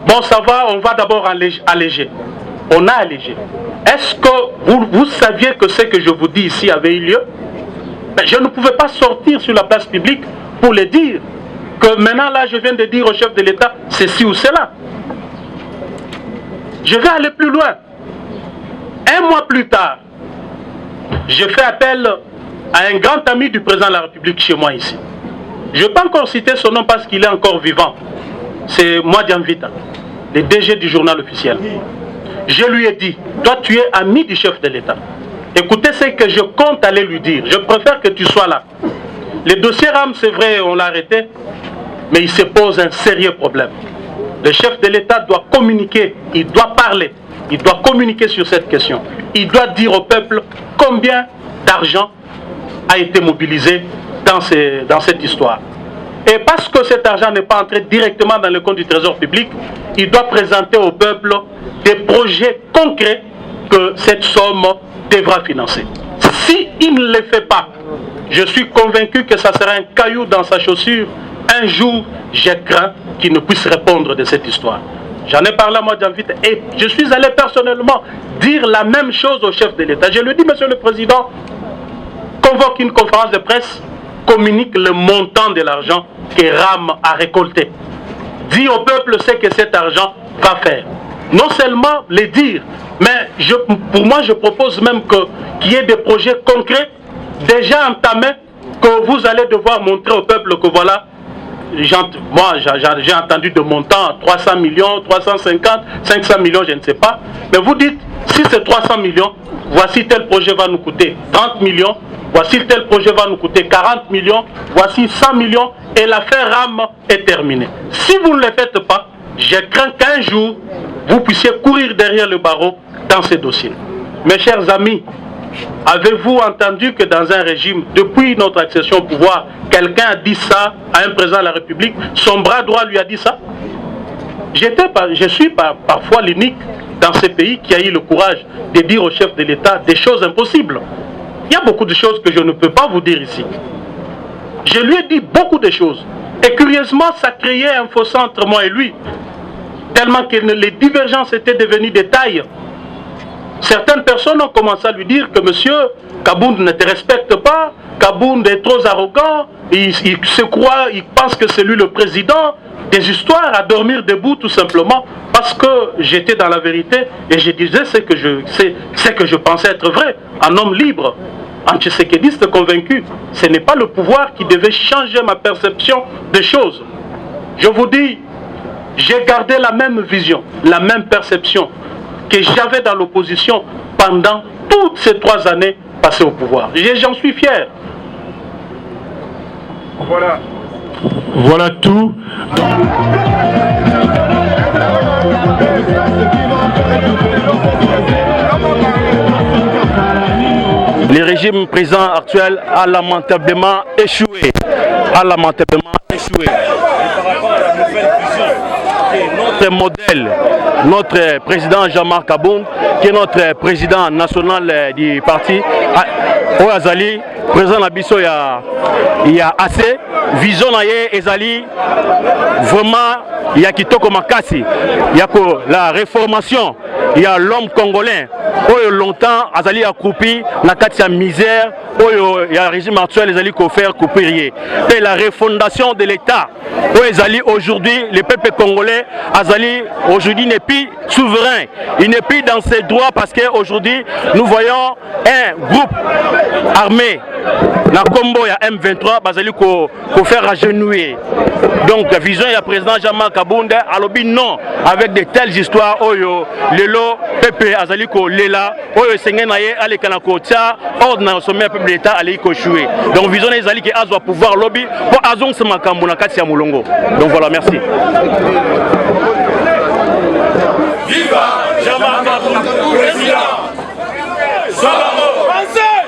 Bon, ça va, on va d'abord alléger. On a allégé. Est-ce que vous saviez que ce que je vous dis ici avait eu lieu? Mais je ne pouvais pas sortir sur la place publique pour le dire. Que maintenant, là, je viens de dire au chef de l'État, ceci ou cela. Je vais aller plus loin. Un mois plus tard, je fais appel à un grand ami du président de la République chez moi ici. Je ne vais pas encore citer son nom parce qu'il est encore vivant. C'est Mwadiam Vita, le DG du journal officiel. Je lui ai dit, toi tu es ami du chef de l'État. Écoutez ce que je compte aller lui dire. Je préfère que tu sois là. Le dossier RAM, c'est vrai, on l'a arrêté, mais il se pose un sérieux problème. Le chef de l'État doit communiquer, il doit parler, il doit communiquer sur cette question. Il doit dire au peuple combien d'argent a été mobilisé dans cette histoire. Et parce que cet argent n'est pas entré directement dans le compte du Trésor public, il doit présenter au peuple des projets concrets que cette somme devra financer. Si il ne le fait pas, je suis convaincu que ça sera un caillou dans sa chaussure. Un jour, j'ai craint qu'il ne puisse répondre de cette histoire. J'en ai parlé à moi d'Anvite et je suis allé personnellement dire la même chose au chef de l'État. Je lui ai dit, Monsieur le Président, convoque une conférence de presse, communique le montant de l'argent que RAM a récolté. Dis au peuple ce que cet argent va faire. Non seulement le dire, mais pour moi je propose même qu'il y ait des projets concrets déjà entamés que vous allez devoir montrer au peuple que voilà, moi j'ai entendu de montants 300 millions, 350, 500 millions, je ne sais pas. Mais vous dites, si c'est 300 millions, voici tel projet va nous coûter 30 millions, voici tel projet va nous coûter 40 millions, voici 100 millions et l'affaire RAM est terminée. Si vous ne le faites pas, je crains qu'un jour, vous puissiez courir derrière le barreau dans ces dossiers. Mes chers amis, avez-vous entendu que dans un régime, depuis notre accession au pouvoir, quelqu'un a dit ça à un président de la République, son bras droit lui a dit ça? Je suis parfois l'unique dans ces pays qui a eu le courage de dire au chef de l'État des choses impossibles. Il y a beaucoup de choses que je ne peux pas vous dire ici. Je lui ai dit beaucoup de choses. Et curieusement, ça créait un fossé entre moi et lui. Tellement que les divergences étaient devenues des tailles. Certaines personnes ont commencé à lui dire que monsieur Kabound ne te respecte pas, Kabound est trop arrogant, il se croit, il pense que c'est lui le président. Des histoires à dormir debout tout simplement parce que j'étais dans la vérité et je disais ce que je pensais être vrai, un homme libre, un tshisekédiste convaincu. Ce n'est pas le pouvoir qui devait changer ma perception des choses. Je vous dis, j'ai gardé la même vision, la même perception que j'avais dans l'opposition pendant toutes ces 3 années passées au pouvoir. Et j'en suis fier. Voilà tout. Le régime présent actuel a lamentablement échoué. A lamentablement échoué. Et par rapport à la nouvelle vision, qui est notre modèle, notre président Jean-Marc Kabound, qui est notre président national du parti, Oazali, président Nabiso, il y a assez. Vision naie ezali vraiment il y a kitoko makasi, il y a la réformation, il y a l'homme congolais oyo longtemps azali accroupi na kati ya misère oyo il y a régime actuel ezali ko faire couper et la refondation de l'État oyo ezali aujourd'hui le peuple congolais azali aujourd'hui n'est plus souverain, il n'est plus dans ses droits parce que aujourd'hui nous voyons un groupe armé na combo ya M23 bazali ko faire agenouiller. Donc la vision ya président Jean-Marc Kabound alobi non avec de telles histoires oyo lelo pepe azali ko lela oyo senge na ye ale kana ko tia ordre na sommet peuple d'État ali ko chouer. Donc vision ezali ke azwa pouvoir lobby pour azong se makambo na kati ya mulongo. Donc voilà, merci. Viva Jean-Marc Kabound, président. Sois bravo.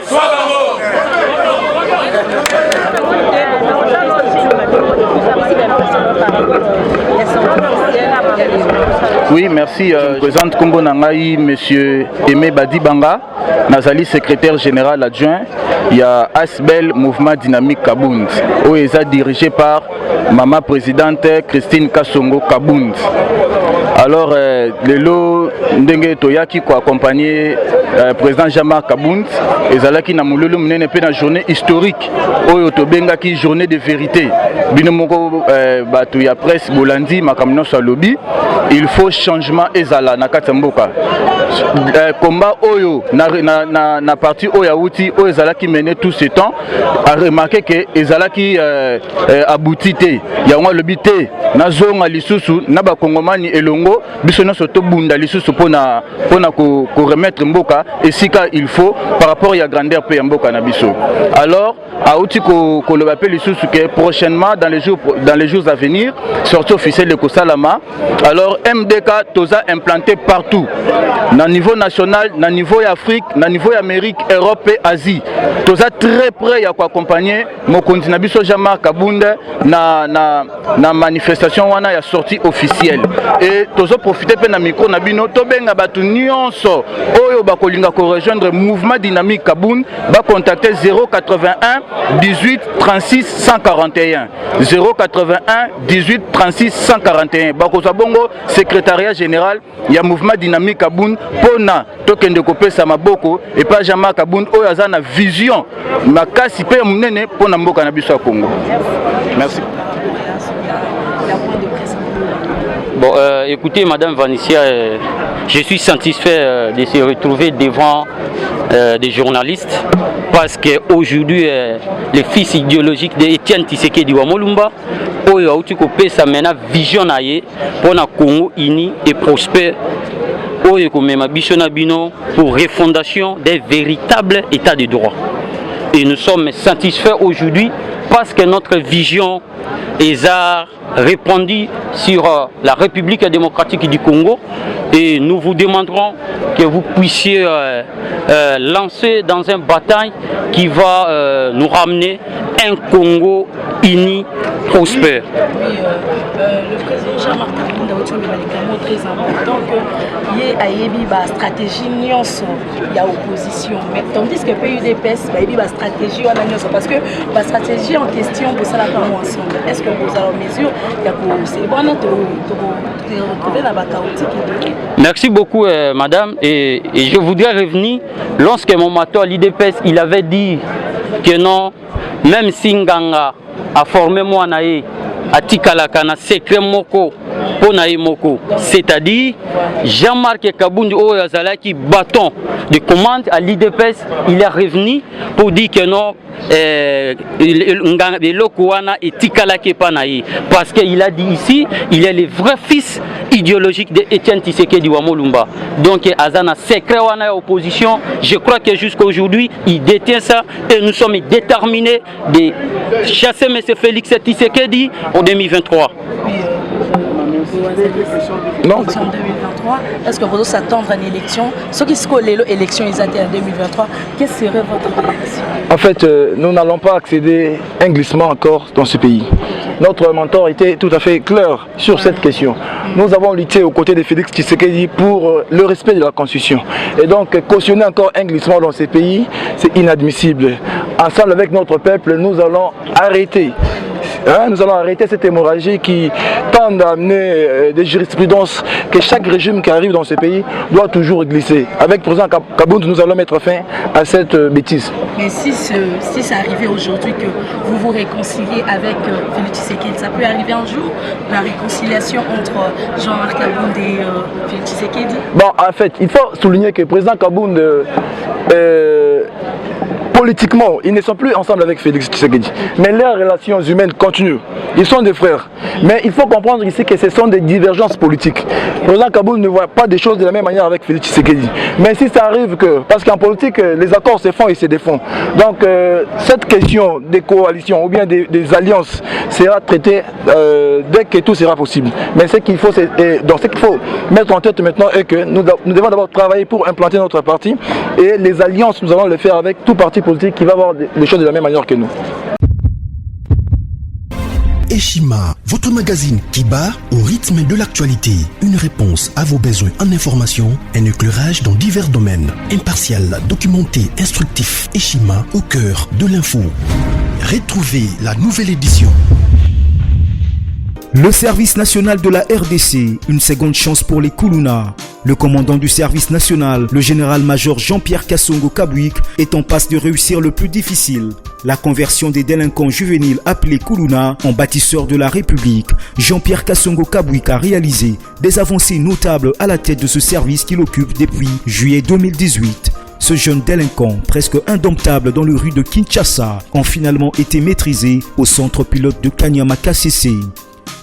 Sois bravo. Oui, merci. Je présente Kombo Nangaï, monsieur Aimé Badibanga, Nazali, secrétaire général adjoint il y a Asbel Mouvement Dynamique Kabound, où ils sont dirigés par maman présidente Christine Kassongo Kabound. Alors, les lots Ndenge Toyaki qui accompagné président Jean-Marc Kabound, et Zalaki Namoulou Mnene pe na journée historique, Oyo Tobenga qui journée de vérité. Binomoko Batouya Presse Bolandi, Makamno Salobi, il faut changement Ezala na Katamboka. Combat Oyo na parti Oyawuti, Oyo Zalaki mené tout ce temps, a remarqué que Ezalaki abouti te. Yangwa lobité, na zonga lisusu, na ba Kongomani elongo, bisono soto bunda lisusu pona ko remettre mboka et si il faut par rapport à la grandeur pe mboka na biso. Alors a outi ko le rappelle lisusu que prochainement dans les jours à venir, sortie officielle de Kosalama. Alors MDK toza implanté partout. Na niveau national, na niveau Afrique, na niveau Amérique, Europe et Asie. Toza très près à accompagner mokonzi na biso Jean-Marc Kabound na manifestation wana ya sortie officielle. Et tozo profiter pe na micro na bino to benga batu nyonso oyo bakolinga ko rejoindre Mouvement Dynamique Kabound ba contacter 081 18 36 141 081 18 36 141 bakoza bongo secrétariat général ya Mouvement Dynamique Kabound pona tokende kopesa maboko et pas Jean-Marc Kabound oyo aza na vision makasi pe munene pona mboka na biso ya Congo. Merci. Bon, écoutez, Madame Vanicia, je suis satisfait de se retrouver devant des journalistes parce qu'aujourd'hui, le fils idéologique d'Étienne Tshisekedi Wamolumba, Oyo Aoutikopé, ça mène à vision pour le Congo uni et prospère. Oyo Komema Bishonabino pour refondation des véritables états de droit. Et nous sommes satisfaits aujourd'hui parce que notre vision est répandue sur la République démocratique du Congo et nous vous demanderons que vous puissiez lancer dans une bataille qui va nous ramener un Congo uni, prospère. Oui, le président Jean-Marc Kabound a été très important que y ait une stratégie nyonso il y a opposition mais tandis que PUDPS il y a une stratégie parce que la stratégie en question pour ça ensemble est-ce que vous avez mesure c'est bon de retrouver la chaotique. Merci beaucoup madame et je voudrais revenir lorsque mon mato à l'IDPS il avait dit que non même si Nganga a formé moi naé à Tikalakana secret moko Ponaï Moko, c'est-à-dire Jean-Marc Kabound Oyazalaki bâton de commande à l'IDPS, il est revenu pour dire que non, le Lokouana et Tikalake Panaï, parce qu'il a dit ici, il est le vrai fils idéologique d'Étienne Tshisekedi Wamolumba. Donc Azana secret wana opposition, je crois que jusqu'à aujourd'hui, il détient ça et nous sommes déterminés de chasser M. Félix Tshisekedi en 2023. Non. En 2023, est-ce que vous s'attendre à une élection? Ce qui se colle l'élection ils en 2023, quelle serait votre réaction? En fait, nous n'allons pas accéder à un glissement encore dans ce pays. Notre mentor était tout à fait clair sur cette question. Nous avons lutté aux côtés de Félix Tshisekedi pour le respect de la Constitution. Et donc, cautionner encore un glissement dans ce pays, c'est inadmissible. Ensemble avec notre peuple, nous allons arrêter. Nous allons arrêter cette hémorragie qui tend à amener des jurisprudences que chaque régime qui arrive dans ce pays doit toujours glisser. Avec le président Kabound, nous allons mettre fin à cette bêtise. Mais si ça arrivait aujourd'hui que vous vous réconciliez avec Félix Tshisekedi, ça peut arriver un jour, la réconciliation entre Jean-Marc Kabound et Félix Tshisekedi? Bon, en fait, il faut souligner que le président Kabound politiquement, ils ne sont plus ensemble avec Félix Tshisekedi. Mais leurs relations humaines continuent. Ils sont des frères. Mais il faut comprendre ici que ce sont des divergences politiques. Le président Kabound ne voit pas des choses de la même manière avec Félix Tshisekedi. Mais si ça arrive que... Parce qu'en politique, les accords se font et se défont. Donc, cette question des coalitions ou bien des alliances sera traitée dès que tout sera possible. Mais ce qu'il faut, donc ce qu'il faut mettre en tête maintenant est que nous devons d'abord travailler pour implanter notre parti. Et les alliances, nous allons le faire avec tout parti politique qui va voir les choses de la même manière que nous. Eshima, votre magazine qui bat au rythme de l'actualité. Une réponse à vos besoins en information, un éclairage dans divers domaines. Impartial, documenté, instructif. Eshima au cœur de l'info. Retrouvez la nouvelle édition. Le service national de la RDC, une seconde chance pour les Koulouna. Le commandant du service national, le général-major Jean-Pierre Kassongo Kabouik, est en passe de réussir le plus difficile. La conversion des délinquants juvéniles appelés Koulouna en bâtisseurs de la République. Jean-Pierre Kassongo Kabouik a réalisé des avancées notables à la tête de ce service qu'il occupe depuis juillet 2018. Ce jeune délinquant, presque indomptable dans le rue de Kinshasa, ont finalement été maîtrisés au centre pilote de Kanyama KCC.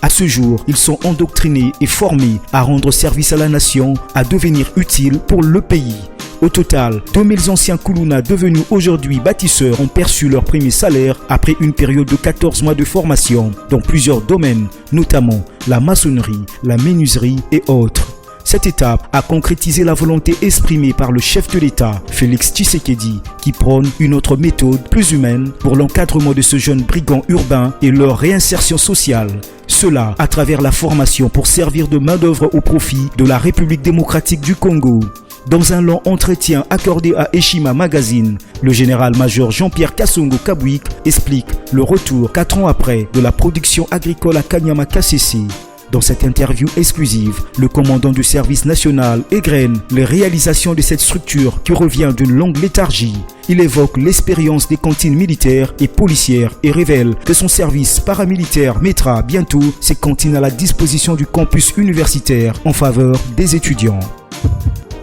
À ce jour, ils sont endoctrinés et formés à rendre service à la nation, à devenir utiles pour le pays. Au total, 2000 anciens Koulouna devenus aujourd'hui bâtisseurs ont perçu leur premier salaire après une période de 14 mois de formation dans plusieurs domaines, notamment la maçonnerie, la menuiserie et autres. Cette étape a concrétisé la volonté exprimée par le chef de l'État, Félix Tshisekedi, qui prône une autre méthode plus humaine pour l'encadrement de ce jeune brigand urbain et leur réinsertion sociale. Cela à travers la formation pour servir de main-d'œuvre au profit de la République démocratique du Congo. Dans un long entretien accordé à Eshima Magazine, le général-major Jean-Pierre Kassongo Kabouik explique le retour 4 ans après de la production agricole à Kanyama KCC. Dans cette interview exclusive, le commandant du service national égrène les réalisations de cette structure qui revient d'une longue léthargie. Il évoque l'expérience des cantines militaires et policières et révèle que son service paramilitaire mettra bientôt ses cantines à la disposition du campus universitaire en faveur des étudiants.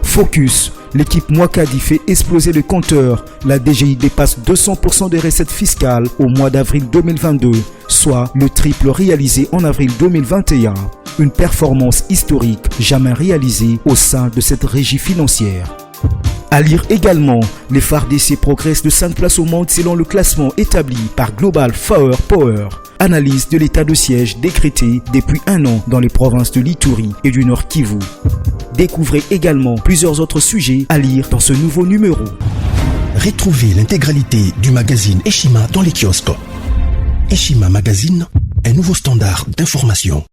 Focus. L'équipe Mwakadi fait exploser le compteur. La DGI dépasse 200% des recettes fiscales au mois d'avril 2022, soit le triple réalisé en avril 2021. Une performance historique jamais réalisée au sein de cette régie financière. À lire également, les FARDC progressent de 5 places au monde selon le classement établi par Global Power. Analyse de l'état de siège décrété depuis 1 an dans les provinces de l'Ituri et du Nord Kivu. Découvrez également plusieurs autres sujets à lire dans ce nouveau numéro. Retrouvez l'intégralité du magazine Eshima dans les kiosques. Eshima Magazine, un nouveau standard d'information.